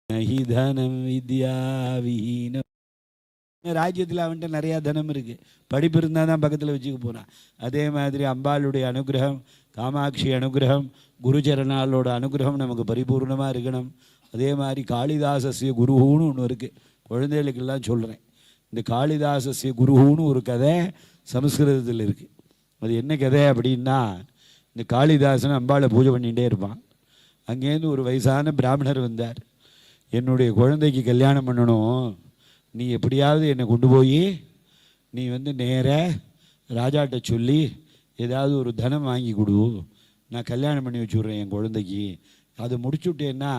நஹி தனம் வித்யா விஹீனம். ராஜ்யத்தில் அவன்கிட்ட நிறையா தனம் இருக்குது, படிப்பு இருந்தால் தான் பக்கத்தில் வச்சுக்க போகிறான். அதே மாதிரி அம்பாளுடைய அனுகிரகம், காமாட்சி அனுகிரகம், குருச்சரணாலோட அனுகிரகம் நமக்கு பரிபூர்ணமாக இருக்கணும். அதே மாதிரி காளிதாசஸ்ய குருஹூன்னு ஒன்று இருக்குது, குழந்தைகளுக்கெல்லாம் சொல்கிறேன். இந்த காளிதாசஸ்ய குருஹூன்னு ஒரு கதை சமஸ்கிருதத்தில் இருக்குது. அது என்ன கதை அப்படின்னா, இந்த காளிதாசன் அம்பாளை பூஜை பண்ணிகிட்டே இருப்பான். அங்கேருந்து ஒரு வயசான பிராமணர் வந்தார். என்னுடைய குழந்தைக்கு கல்யாணம் பண்ணணும், நீ எப்படியாவது என்னை கொண்டு போய் நீ நேராக ராஜாட்ட சொல்லி ஏதாவது ஒரு தனம் வாங்கி கொடு, நான் கல்யாணம் பண்ணி வச்சுட்றேன் என் குழந்தைக்கு. அதை முடிச்சுட்டேன்னா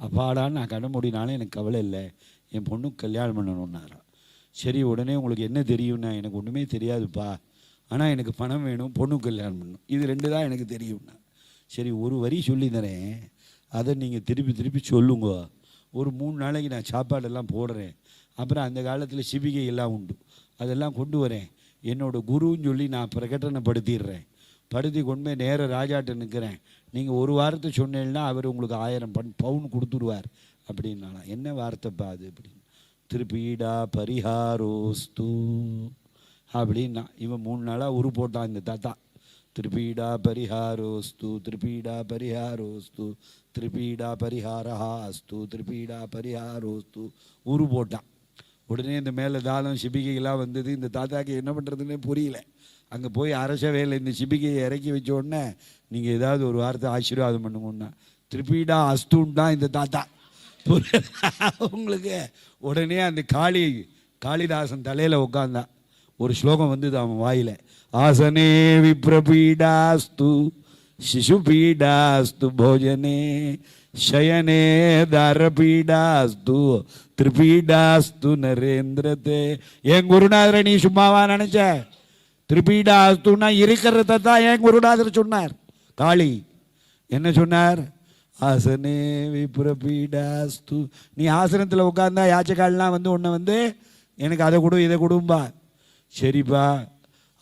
அப்பாடான்னு நான் கண்ண முடினாலும் எனக்கு கவலை இல்லை, என் பொண்ணுக்கு கல்யாணம் பண்ணணுன்னாரான். சரி, உடனே உங்களுக்கு என்ன தெரியும்னா, எனக்கு ஒன்றுமே தெரியாதுப்பா, ஆனால் எனக்கு பணம் வேணும், பொண்ணுக்கு கல்யாணம் பண்ணணும், இது ரெண்டு தான் எனக்கு தெரியும்னா. சரி, ஒரு வரி சொல்லி தரேன், அதை நீங்கள் திருப்பி திருப்பி சொல்லுங்க, ஒரு 3 நாளைக்கு நான் சாப்பாடெல்லாம் போடுறேன். அப்புறம் அந்த காலத்தில் சிவிகை எல்லாம் உண்டு, அதெல்லாம் கொண்டு வரேன். என்னோட குருன்னு சொல்லி நான் பிரகடனப்படுத்திடுறேன். படுத்தி கொண்டு போய் நேராக ராஜாட்ட நிற்கிறேன். நீங்கள் ஒரு வார்த்தை சொன்னீங்கன்னா அவர் உங்களுக்கு 1000 பவுன் கொடுத்துடுவார் அப்படின்னாலாம். என்ன வார்த்தைப்பா அது அப்படின்னு. திருப்பீடா பரிஹாரோஸ்து அப்படின்னா இவன் 3 நாளாக உரு போட்டான் இந்த தாத்தா. திருப்பீடா பரிஹாரோஸ்து, திருப்பீடா பரிஹாரோஸ்து, திருப்பீடா பரிஹாரஹா அஸ்து, திருப்பீடா பரிஹாரோஸ்து உரு போட்டான். உடனே இந்த மேலே தாளம் சிபிகையெல்லாம் வந்தது. இந்த தாத்தாக்கு என்ன பண்ணுறதுன்னே புரியல. அங்கே போய் அரச வேலை இந்த சிபிகையை இறக்கி வச்ச உடனே நீங்கள் ஏதாவது ஒரு வார்த்தை ஆசீர்வாதம் பண்ணுங்கன்னா, திருப்பீடா அஸ்துன்னு தான் இந்த தாத்தா. உங்களுக்கு உடனே அந்த காளிதாசன் தலையில் உட்காந்தான். ஒரு ஸ்லோகம் வந்தது அவன் வாயில். ஆசனே விப்ரபீடாஸ்து சிசுபீடாஸ்து போஜனே शयने दारपीडास्तु त्रिपीडास्तु नरेंद्रते. என் குருநாதரை நீ சும்மாவா நினைச்ச? திரிபீடாஸ்துன்னா இருக்கிறத தான் என் குருநாதர் சொன்னார். காளி என்ன சொன்னார்? ஆசனே விப்ரபீடாஸ்து. நீ ஆசனத்தில் உட்கார்ந்தா யாச்சக்கால்லாம் உன்னை எனக்கு அதை கொடு இதை கொடும்பா. சரிப்பா,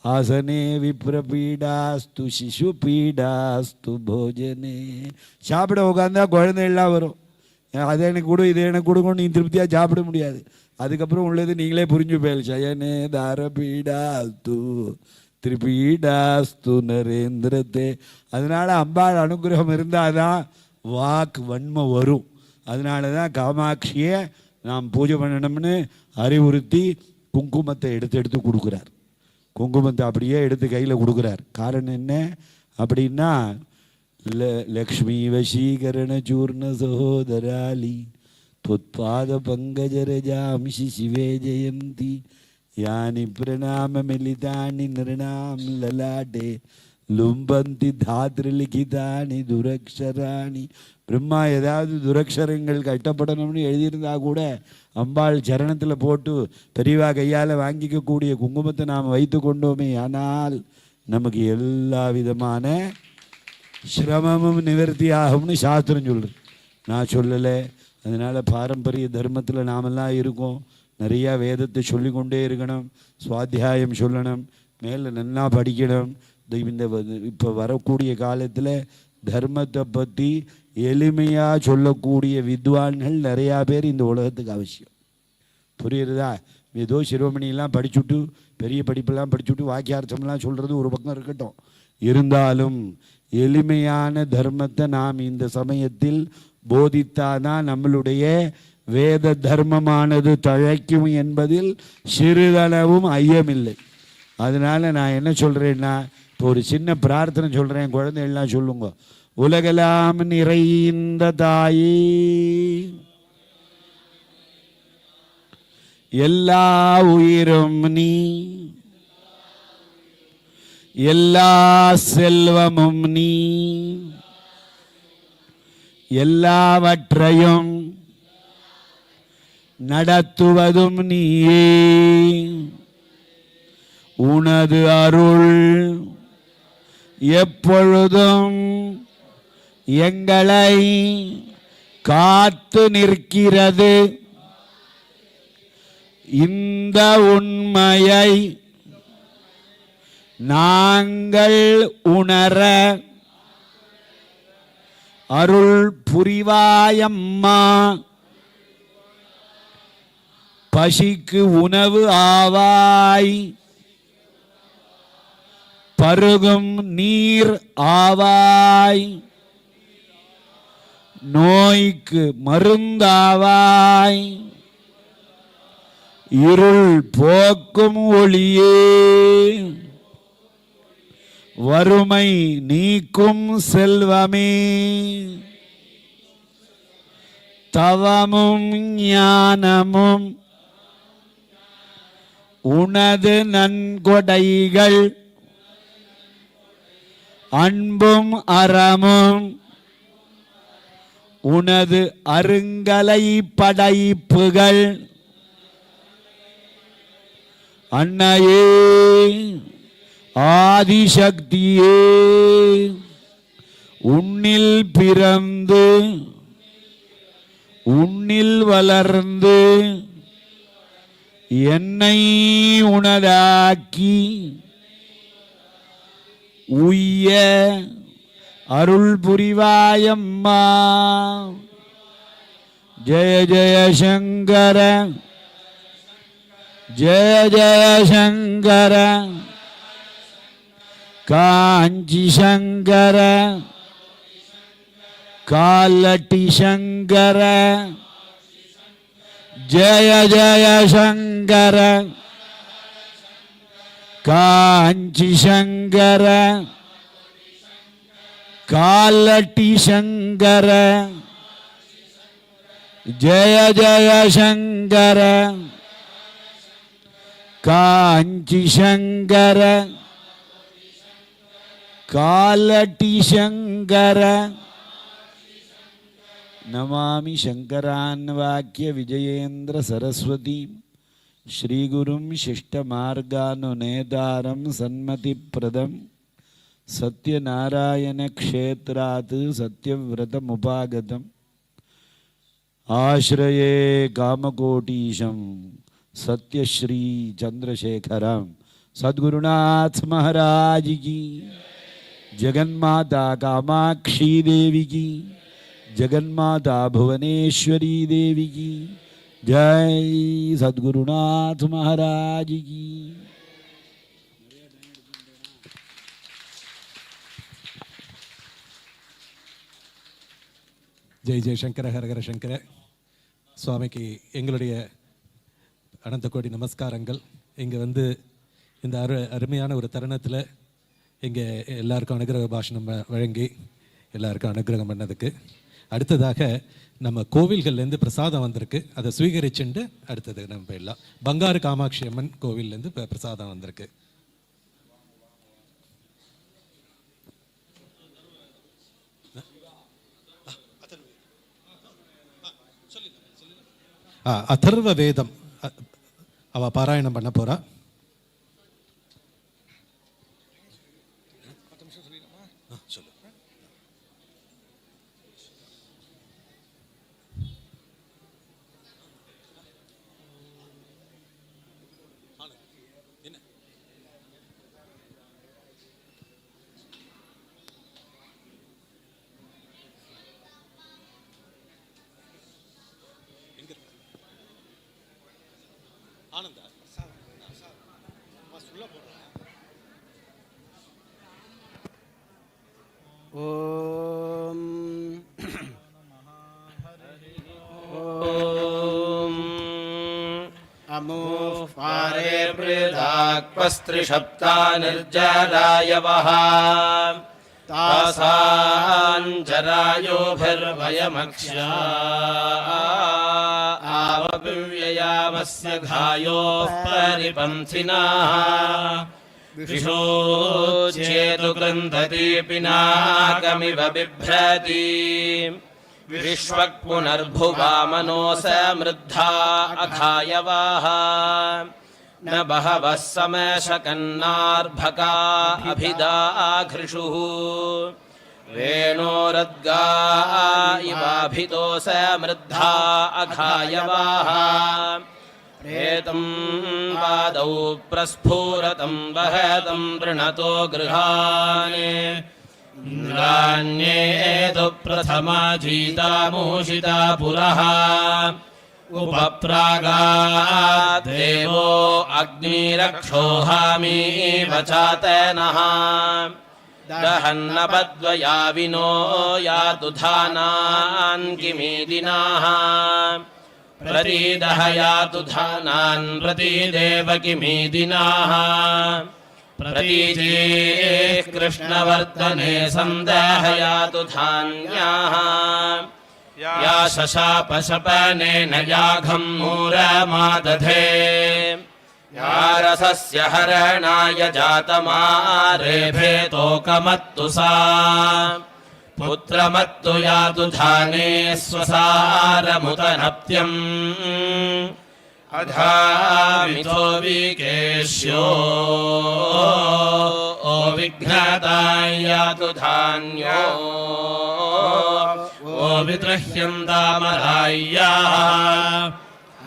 ஆசனே விப்ரபீடாஸ்து சிசு பீடாஸ்து போஜனே. சாப்பிட உட்காந்தா குழந்தைகள்லாம் வரும். அதை எனக்கு கொடு இதை எனக்கு கொடுக்கணும், நீ திருப்தியாக சாப்பிட முடியாது. அதுக்கப்புறம் உள்ளது நீங்களே புரிஞ்சு போயில். சயனே தாரபீடாஸ்து திரிபீடாஸ்து நரேந்திரத்தே. அதனால அம்பாள் அனுகிரகம் இருந்தால் தான் வாக்கு வன்மை வரும். அதனால தான் காமாட்சியை நாம் பூஜை பண்ணணும்னு அறிவுறுத்தி குங்குமத்தை எடுத்து கொடுக்குறார். குங்குமத்தை அப்படியே எடுத்து கையில் கொடுக்குறார். காரணம் என்ன அப்படின்னா, லக்ஷ்மி வசீகரண சூர்ண சகோதராலி त्वत्पाद पंकजरजांसि शिवे जयंती यानि प्रणाम मिलितानि नृणाम ललाटे लुम्बन्ति धातृलिखितानि दुरक्षराणि. பிரம்மா ஏதாவது துரக்ஷரங்கள் கட்டப்படணும்னு எழுதியிருந்தா கூட அம்பாள் சரணத்தில் போட்டு பெரியவா கையால் வாங்கிக்கக்கூடிய குங்குமத்தை நாம் வைத்து கொண்டோமே, ஆனால் நமக்கு எல்லா விதமான சிரமமும் நிவர்த்தி ஆகும்னு சாஸ்திரம் சொல்லுது, நான் சொல்லலை. அதனால் பாரம்பரிய தர்மத்தில் நாமெல்லாம் இருக்கோம். நிறையா வேதத்தை சொல்லிக்கொண்டே இருக்கணும், சுவாத்தியாயம் சொல்லணும், மேலே நல்லா படிக்கணும். இந்த இப்போ வரக்கூடிய காலத்தில் தர்மத்தை பற்றி எளிமையாக சொல்லக்கூடிய வித்வான்கள் நிறையா பேர் இந்த உலகத்துக்கு அவசியம். புரியுறதா? ஏதோ சிரோமணியெல்லாம் படிச்சுட்டு பெரிய படிப்பெல்லாம் படிச்சுட்டு வாக்கியார்த்தம்லாம் சொல்கிறது ஒரு பக்கம் இருக்கட்டும், இருந்தாலும் எளிமையான தர்மத்தை நாம் இந்த சமயத்தில் போதித்தாதான் நம்மளுடைய வேத தர்மமானது தழைக்கும் என்பதில் சிறிதளவும் ஐயமில்லை. அதனால் நான் என்ன சொல்கிறேன்னா, இப்போ ஒரு சின்ன பிரார்த்தனை சொல்கிறேன், குழந்தைகள்லாம் சொல்லுங்க. உலகெல்லாம் நிறைந்த தாயே, எல்லா உயிரும் நீ, எல்லா செல்வமும் நீ, எல்லாவற்றையும் நடத்துவதும் நீயே. உனது அருள் எப்பொழுதும் எங்களை காத்து நிற்கிறது. இந்த உண்மையை நாங்கள் உணர அருள் புரிவாயம்மா. பசிக்கு உணவு ஆவாய், பருகும் நீர் ஆவாய், நோய்க்கு மருந்தாவாய், இருள் போக்கும் ஒளியே, வறுமை நீக்கும் செல்வமே, தவமும் ஞானமும் உனது நன்கொடைகள், அன்பும் அறமும் உனது அருங்கலை படைப்புகள். அன்னையே, ஆதிசக்தியே, உன்னில் பிறந்து உன்னில் வளர்ந்து என்னை உனதாக்கி உய்ய அருள் புரிவாயம்மா. ஜெய ஜெய சங்கர, ஜெய ஜெய சங்கர, காஞ்சி சங்கர, காலட்டி சங்கர, ஜெய ஜெய சங்கர, காஞ்சி சங்கர, காலட்டி சங்கர, ஜெய ஜெய சங்கர, காஞ்சி சங்கர, காலட்டி சங்கர. நமாமி சங்கரான் வாக்கிய விஜயேந்திர சரஸ்வதி ஸ்ரீகுரும் சிஷ்டமார்கானுநேதாரம் சன்மதிப்பிரதம் சத்யநாராயண க்ஷேத்ராத் சத்யவிரதமுபாகதம் ஆஸ்ரயே காமகோட்டீஷம் சத்யஸ்ரீ சந்திரசேகரம் சத்குருநாத் महाराज की, जगन्माता कामाक्षी देवी की, जगन्माता भुवनेश्वरी देवी की जय, सद्गुरुनाथ महाराज की. ஜெய் ஜெய் சங்கர ஹரஹர சங்கர. சுவாமிக்கு எங்களுடைய அனந்த கோடி நமஸ்காரங்கள். இங்கே வந்து இந்த அருமையான ஒரு தருணத்தில் இங்கே எல்லாருக்கும் அனுகிரக பாஷணம் வழங்கி எல்லாருக்கும் அனுகிரகம் பண்ணதுக்கு, அடுத்ததாக நம்ம கோவில்கள்லேருந்து பிரசாதம் வந்திருக்கு, அதை ஸ்வீகரிச்சுண்டு அடுத்தது நம்ம போயிடலாம். பங்காரு காமாட்சி அம்மன் கோவில்லேருந்து பிரசாதம் வந்திருக்கு. அதர்வ வேதம் அவ பாராயணம் பண்ண போறா. ஓம் நமோ पारे प्रेदाक्वस्त्रिशप्ता निर्जरायवः तासाञ्जरायोभिर्वयमक्ष्या आवपिव्ययामस्य घायोः परिपन्थिनाः विशोच्येतु कृन्दति पिनाकमिव बिभ्रति विश्वक् पुनर्भुवामनो समृद्धा अघायवाः न बहवः समशकन्नार्भका अभिदाघृषुः वेणोरद्गा इवाभितो समृद्धा अघायवाः प्रेतं पादौ प्रस्फुरतं वहतं वृणतो गृहान् इन्द्राण्येतु प्रथमा जीतामूषिता पुरः उपप्रागात् देवो अग्निरक्षोहामीव चातनः दहन्नपद्वयाविनो यातु धानान् किमीदिनाः प्रतीदहयातु धानान् प्रतीदेव किमीदिनाः प्रतीजेः कृष्णवर्तने सन्दहयातु धान्याः या शशापशपनेन याघं मूरमादधे या रसस्य हरणाय जातमारेभेतोकमत्तु सा पुत्रमत्तु यातु धाने स्वसारमुतनप्त्यम् अधामितो विकेश्यो ओ विघ्नताय यातु धान्यो ओ विद्रह्यन्तामराय्याः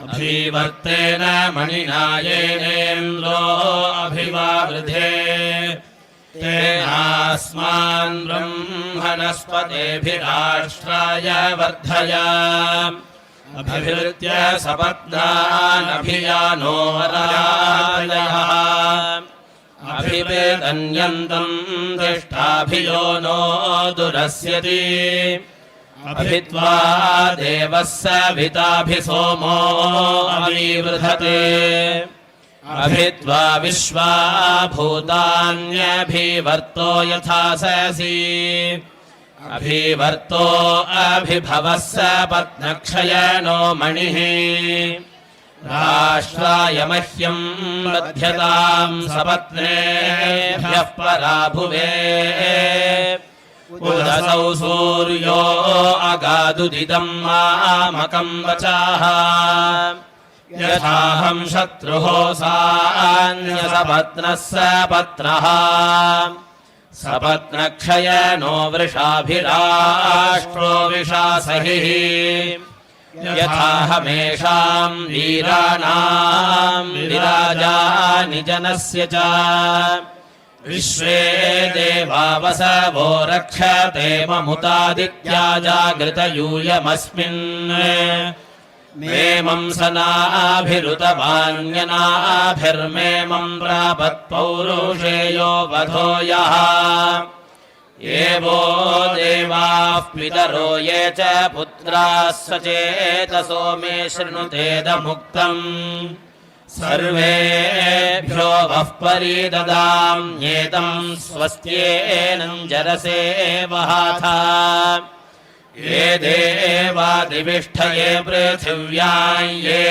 अभिवर्तेन मणिनायेनेन्द्रो अभिवावृधे तेनास्मान् ब्रह्मणस्पतेभिराष्ट्राय वर्धय अभिवृत्य सपत्नानभियानो वरालयः अभिवेदन्यन्तं दृष्टाभियो नो दुरस्यति अभित्वा देवः सविताभिसोमो अविवृधते अभित्वा विश्वा भूतान्यभिवर्तो यथा ससि अभिवर्तो अभिभवः सपत्नक्षयनो मणिः राष्ट्राय मह्यं बध्यतां सपत्नेभ्यः पराभुवे उदसौ सूर्यो अगादुदिदं मामकं वचाः यथाहं शत्रुः सान्यसपत्नः सपत्नः सपत्नक्षयनो वृषाभिराष्ट्रो विशासहिः यथाहमेषां वीराणां विराजानि जनस्य च विश्वे देवावसवो रक्षते ममुतादित्या जागृतयूयमस्मिन् मेमं सनाभिरुतवान्यनाभिर्मेमं प्रापत्पौरुषेयो वधो यः एवो देवाः पितरो ये च पुत्राः सचेतसो मे शृणुतेदमुक्तम् सर्वेभ्यो वः परिददाम्येतं स्वस्त्येनं जरसे वहाथा ये देवादिविष्ठये पृथिव्यां ये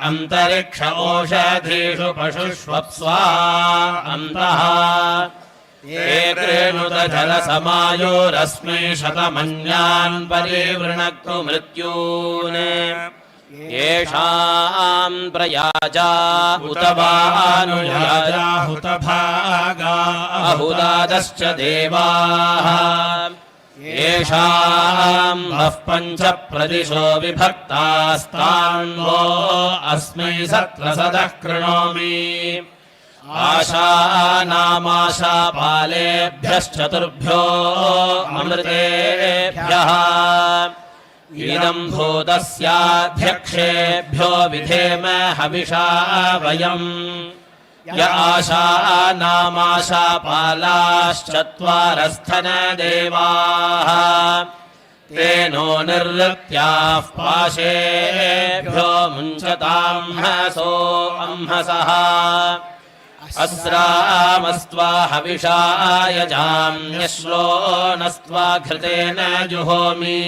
अन्तरिक्ष ओषधीषु पशुष्वप्स्वा अन्तः ये कृणुत जलसमायोरस्मै शतमन्यान् परिवृणक्तु मृत्यून् येषां प्रयाजा उत वानुयाजा हुत भागा अहुदादश्च देवाः येषां वः पञ्च प्रदिशो विभक्तास्तान् वो अस्मै सत्रसदः कृणोमि आशानामाशापालेभ्यश्चतुर्भ्यो अमृतेभ्यः इदं भूतस्याध्यक्षेभ्यो विधेम हविषा वयम् य आशानामाशापालाश्चत्वारस्थन देवाः तेनो निर्वृत्याः पाशेभ्यो मुञ्चतां हसो अंहसः अस्रामस्त्वा हविषा यजाम्यश्रो नस्त्वा घृतेन जुहोमि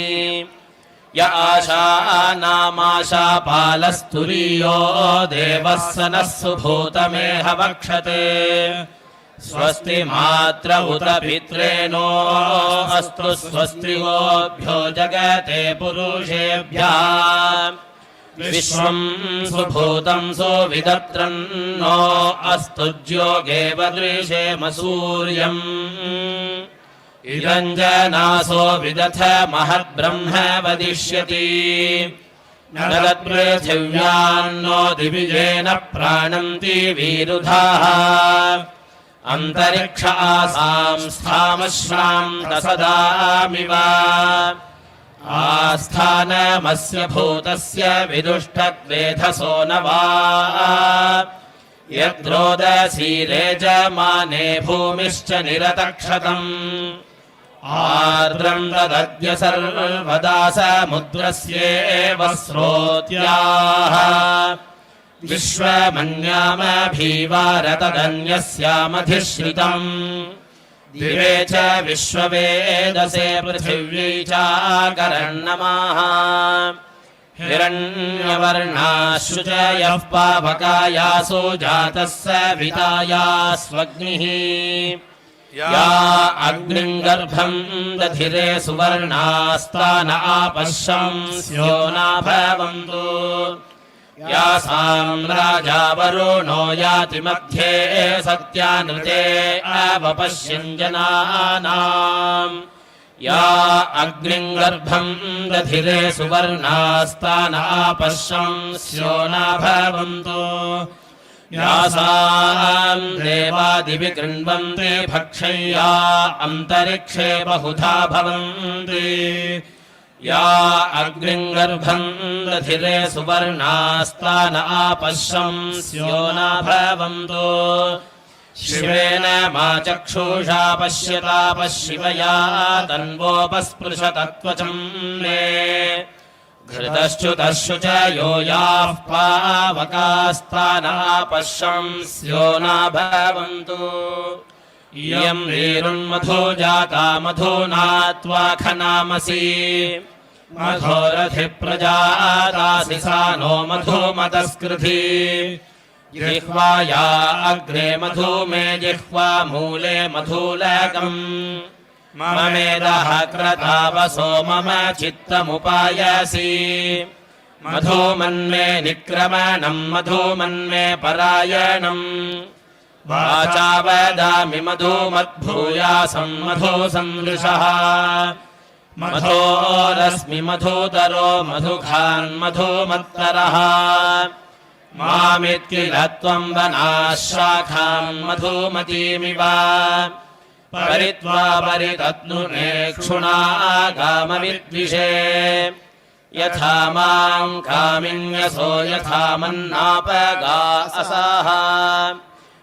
य आशानामाशापालस्तुरीयो देवः स नः सुभूतमेह वक्षते स्वस्ति मात्र उत पित्रेणो अस्तु स्वस्ति गोभ्यो जगते पुरुषेभ्यः विश्वं सुभूतं सुविदत्रन्नो अस्तु ज्योगे वदृशेम सूर्यम् इदञ्जनासो विदथ महद्ब्रह्म वदिष्यति न तत्पृथिव्यान्नो दिविजेन प्राणन्ति वीरुधाः अन्तरिक्ष आसां स्थामश्रान्तसदामिव आस्थानमस्य भूतस्य विदुष्टद्वेधसो न वा यद्रोदसीरेजमाने भूमिश्च निरतक्षतम् आर्द्रं तदद्य सर्वदा समुद्रस्येव स्रोत्याः विश्वमन्यामभीवारतदन्यस्यामधिश्रितम् दिवे च विश्ववेदसे पृथिव्यै चाकरन्नमाः हिरण्यवर्णाशुचयः पावकायासो जातः सविताया स्वग्निः या अग्निं गर्भं दधिरे सुवर्णास्तान आपश्यंस्यो नाभवन्तु यासां राजा वरुणो याति मध्ये सत्यानृते अवपश्यन् जनानाम् या अग्निं गर्भं दधिरे सुवर्णास्तान आपश्यंस्यो नाभवन्तु यासां देवादिवि कृण्वन्ति भक्षय्या अन्तरिक्षे बहुधा भवन्ति या अग्निं गर्भं दधिरे सुवर्णास्तान आपश्यंस्यो नाभवन्तु शिवेन मा चक्षुषा पश्यताप शिवया तन्वोपस्पृशतत्वचं मे घृतश्च्युतश्च यो याः पावकास्तान आपश्यंस्यो नाभवन्तु इयं वीरुन्मधो जाता मधुना त्वाखनामसि मधोरथि प्रजातासि सा नो मधुमतस्कृधि जिह्वाया अग्रे मधुमे जिह्वा मूले मधुलकम् ममेदः क्रतावसो मम चित्तमुपायसि मधुमन्मे निक्रमणं मधुमन्मे परायणम् वाचा वदामि मधुमद्भूयासं मधुसंदृशः मधोरस्मि मधुतरो मधुखान् मधुमत्तरः मामित्किल त्वं वनाः शाखां मधुमतीमिव परित्वा परितत्नुनेक्षुणा गामविद्विषे यथा मां कामिन्यसो यथा मन्नापगा असाः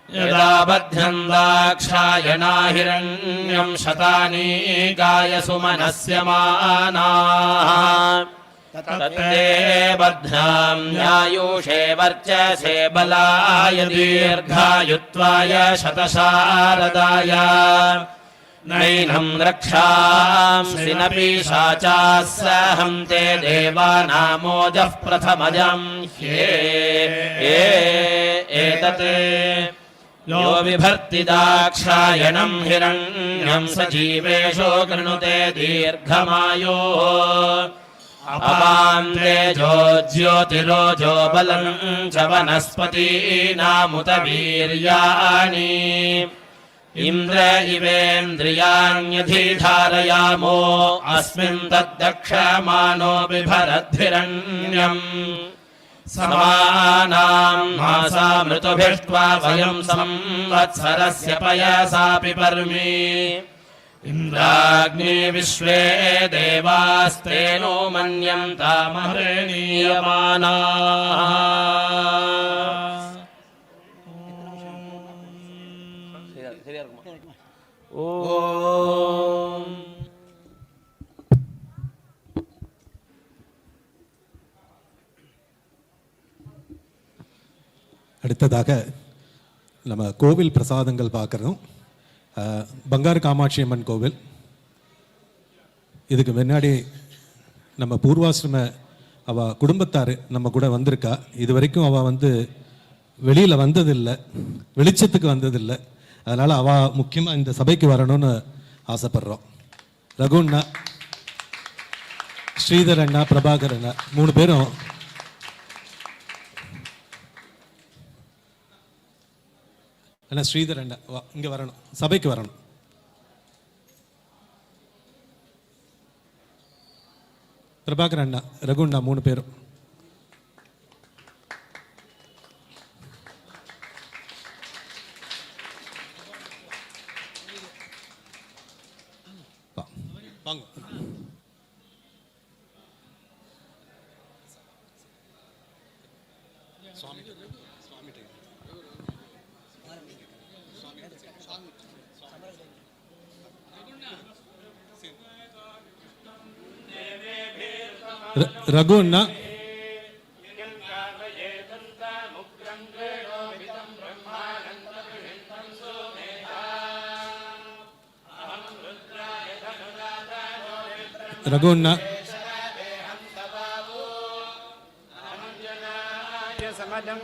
यदा बध्यं दाक्षायणा हिरण्यं शतानि गायसुमनस्य मानाः तत्ते बध्नाम्यायुषे वर्चसे बलाय दीर्घायुत्वाय शतशारदाय नैनं रक्षांसि न पीशाचाः सहं ते देवानामोजः प्रथमजं एतत् यो विभर्ति दाक्षायणं हिरण्यं स जीवेषु कृणुते दीर्घमायोः अपां तेजो ज्योतिरोजो बलं च वनस्पतीनामुत वीर्याणि इन्द्र इवेन्द्रियाण्यधिधारयामो अस्मिन् तद्दक्षमानो बिभरद्भिरण्यम् समानां मासामृतुभिष्ट्वा वयं संवत्सरस्य पयसा पिबर्मि इन्द्राग्नि विश्वे देवास्तेनो मन्यन्तामहृणीयमानाः ஓம் அடுத்ததாக நம்ம கோவில் பிரசாதங்கள் பார்க்குறோம். பங்காரு காமாட்சி அம்மன் கோவில். இதுக்கு முன்னாடி நம்ம பூர்வாசிரம அவள் குடும்பத்தார் நம்ம கூட வந்திருக்கா. இது வரைக்கும் அவள் வெளியில் வந்ததில்லை, வெளிச்சத்துக்கு வந்ததில்லை. அதனால் அவள் முக்கியமாக இந்த சபைக்கு வரணும்னு ஆசைப்படுறோம். ரகுண்ணா, ஸ்ரீதர் அண்ணா, பிரபாகர் அண்ணா 3 பேரும் அண்ணா ஸ்ரீதர் அண்ணா இங்கே வரணும், சபைக்கு வரணும். பிரபாகர் அண்ணா, ரகுண்ணா 3 பேரும். வாங்க. ரகு அண்ணா, ரகு அண்ணா, समदं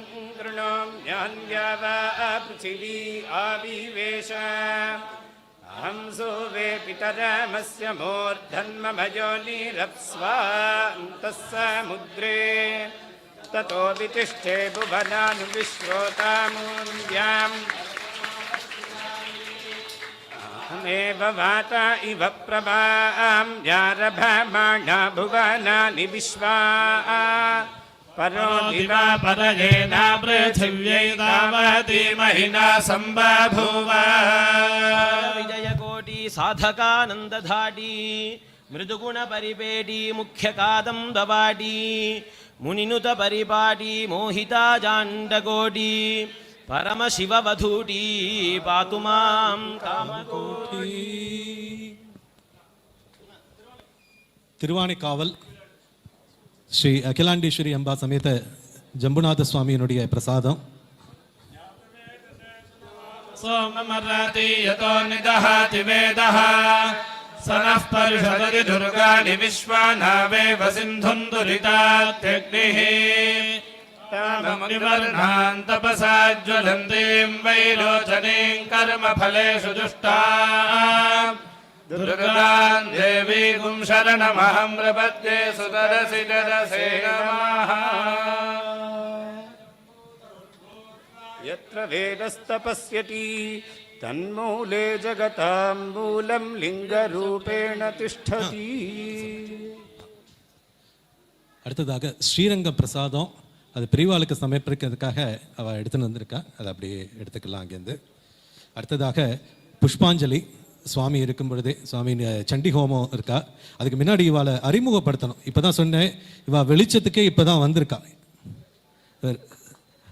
पृथिवी आविवेश अहं सोवे पितरमस्य मूर्धन्मभयोनिरप्स्वान्तः समुद्रे ततो वितिष्ठे भुवनानुविश्रोतामूल्याम् अहमेव वाता इव प्रभां यारभमाणा भुवनानि विश्वा परो दिवा परयेना पृथिव्यै तावती महिना सम्बभूव विजयकोटि साधकानन्दधाटी मृदुगुणपरिपेटी मुख्यकादम्बवाटी मुनिनुतपरिपाटी मोहिता जाण्डकोटी परमशिववधूटी पातु मां कामकोटी. திருவானைக்காவல் ஸ்ரீ அகிலாண்டேஸ்வரி அம்பா சமேத ஜம்புநாத சுவாமியினுடைய பிரசாதம். सोममराति यतो निदहाति वेदः सनः परिषदति दुर्गाणि विश्वानावेव सिन्धुं दुरितात्यग्निः ताममुनिवर्णान् तपसा ज्वलन्तीं वैरोचनीं कर्मफलेषु दुष्टाम् दुर्गान् देवीं शरणमहं प्रपद्ये सुतरसि जरसे नमः. यत्र वेदस्तपस्यति तन्मूले जगतां मूलं लिङ्गरूपेण तिष्ठति. அடுத்ததாக ஸ்ரீரங்கம் பிரசாதம். அது பெரியவாளுக்கு சமர்ப்பிக்கிறதுக்காக அவள் எடுத்துன்னு வந்திருக்கா. அதை அப்படியே எடுத்துக்கலாம் அங்கேருந்து. அடுத்ததாக புஷ்பாஞ்சலி. சுவாமி இருக்கும் பொழுதே சுவாமி சண்டி ஹோமம் இருக்கா. அதுக்கு முன்னாடி இவாளை அறிமுகப்படுத்தணும். இப்போ தான் சொன்னேன், இவா வெளிச்சத்துக்கே இப்போ தான் வந்திருக்கா.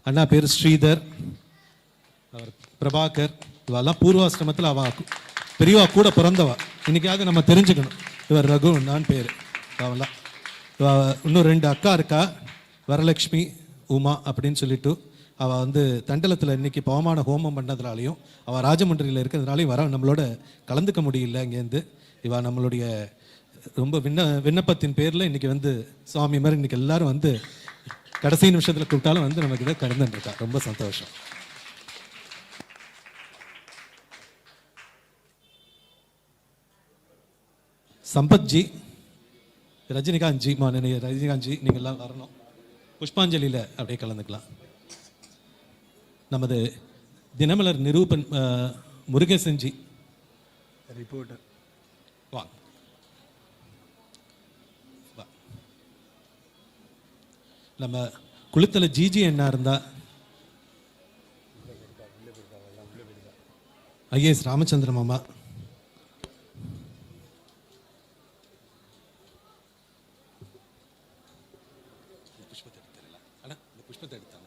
அண்ணா பேர் ஸ்ரீதர், அவர் பிரபாகர். இவெல்லாம் பூர்வாசிரமத்தில் அவள் பெரியவா கூட பிறந்தவா. இன்னைக்காக நம்ம தெரிஞ்சுக்கணும். இவர் ரகு நான் பேர். அவெல்லாம் இன்னும் 2 அக்கா இருக்கா, வரலட்சுமி உமா அப்படின்னு சொல்லிட்டு. அவள் தண்டலத்தில் இன்னைக்கு பவமான ஹோமம் பண்ணதுனாலையும் அவள் ராஜமன்றியில் இருக்கிறதுனாலையும் நம்மளோட கலந்துக்க முடியல. இங்கேருந்து இவள் நம்மளுடைய ரொம்ப விண்ணப்பத்தின் பேரில் இன்னைக்கு சுவாமி மாதிரி இன்னைக்கு எல்லாரும் கடைசி நிமிஷத்தில் கூப்பிட்டாலும் நமக்கு இதை கடந்துருக்கா. ரொம்ப சந்தோஷம். சம்பத்ஜி, ரஜினிகாந்த்ஜி, ரஜினிகாந்த்ஜி நீங்கள் எல்லாம் வரணும். புஷ்பாஞ்சலியில் அப்படியே கலந்துக்கலாம். நமது தினமலர் நிரூபன் முருகேசன்ஜி ரிப்போர்ட்டர் வா. நம்ம குளித்தல ஜிஜி என்ன இருந்தா, ஐஏஎஸ் ராமச்சந்திர மாமா, புஷ்பத்தை எடுத்தாங்க.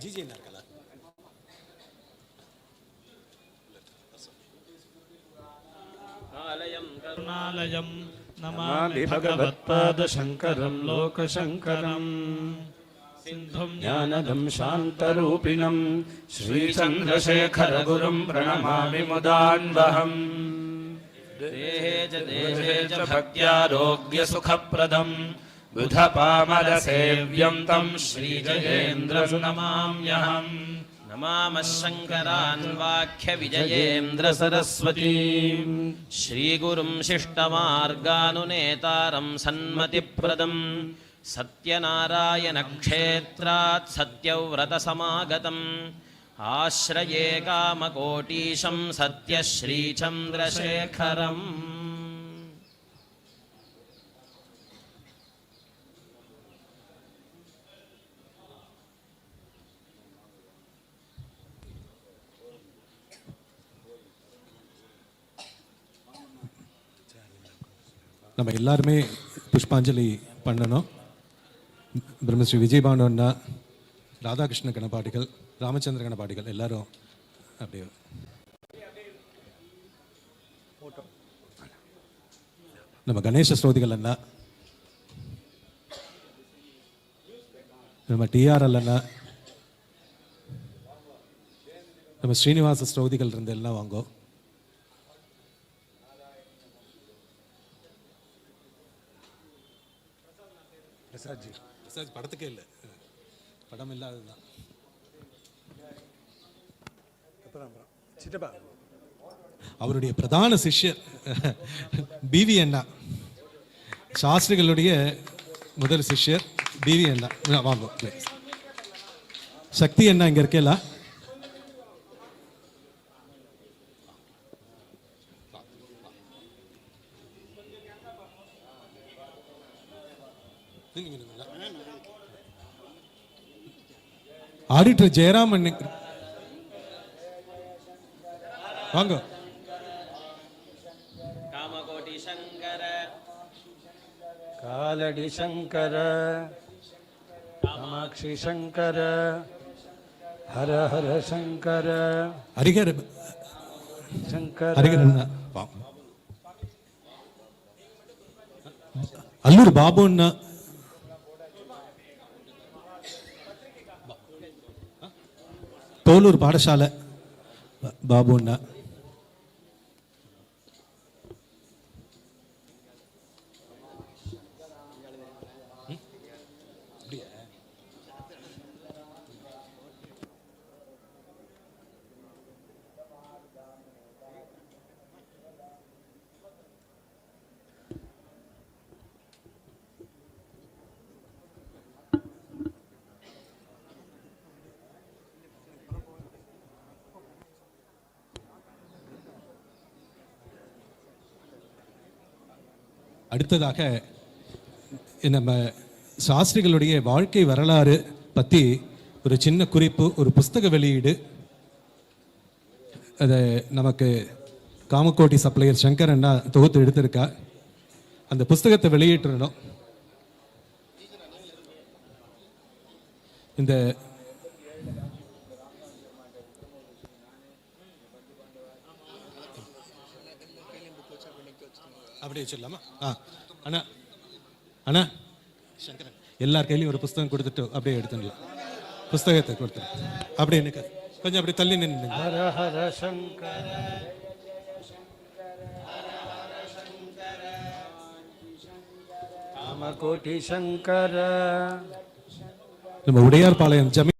ஜிஜி என்ன இருக்கல కరుణాలయం నమామి భగవత్పాదశంకరం లోకశంకరం సింధుం జ్ఞానదం శాంతరూపిణం శ్రీచంద్రశేఖరగురుం ప్రణమామి ముదాన్వహం దేహే చ భక్త్యారోగ్యసుఖప్రదం బుధపామరసేవ్యం తం శ్రీజయేంద్రం నమామ్యహం నమామః శంకరాన్ వాక్యవిజయేంద్ర సరస్వతీం శ్రీగురుం శిష్టమార్గానునేతారం సన్మతిప్రదం సత్యనారాయణక్షేత్రాత్ సత్యవ్రతసమాగతం ఆశ్రయే కామకోటీశం సత్యశ్రీచంద్రశేఖరం. நம்ம எல்லாருமே புஷ்பாஞ்சலி பண்ணணும். பிரம்மஸ்ரீ விஜயபானு அண்ணா, ராதாகிருஷ்ண கணபாடிகள், ராமச்சந்திர கணபாடிகள் எல்லாரும் அப்படியே நம்ம கணேச ஸ்ரோதிகள் அண்ணா, நம்ம டிஆர்எல் அண்ணா, நம்ம ஸ்ரீனிவாச ஸ்ரோதிகள் இருந்து எல்லாம் வாங்கோ. பிரசாத் படத்துக்கே இல்லை, படம் இல்லாததுதான். அவருடைய பிரதான சிஷ்யர் பிவி அண்ணா, சாஸ்திரிகளுடைய முதல் சிஷ்யர் பிவி அண்ணா. வாங்க, சக்தி அண்ணா இங்க இருக்கேல. ஆடிட்டர் ஜெயராம் வாங்க. காமகோட்டி சங்கர காலடி சங்கர காமாட்சி சங்கர ஹர ஹர சங்கர ஹரிஹர சங்கர ஹரிஹரண்ணா. அல்லூர் பாபு அண்ணா, தோலூர் பாடசாலை பாபு அண்ணா, அடுத்ததாக நம்ம சாஸ்திரிகளுடைய வாழ்க்கை வரலாறு பற்றி ஒரு சின்ன குறிப்பு, ஒரு புஸ்தக வெளியீடு. அதை நமக்கு காமக்கோட்டி சப்ளையர் சங்கர் அண்ணா தொகுத்து எடுத்திருக்கா. அந்த புஸ்தகத்தை வெளியிட்டிருந்தோம். இந்த அப்படியே சொல்லலாமா? அண்ணா அண்ணா சங்கரன் எல்லார் கையிலையும் ஒரு புஸ்தகம் கொடுத்துட்டு அப்படியே எடுத்துடலாம். புஸ்தகத்தை கொடுத்து அப்படியே எனக்கு கொஞ்சம் அப்படி தள்ளி நின்று. ஹர ஹர சங்கர காமகோட்டி சங்கர. நம்ம உடையார்பாளையம் ஜமீன்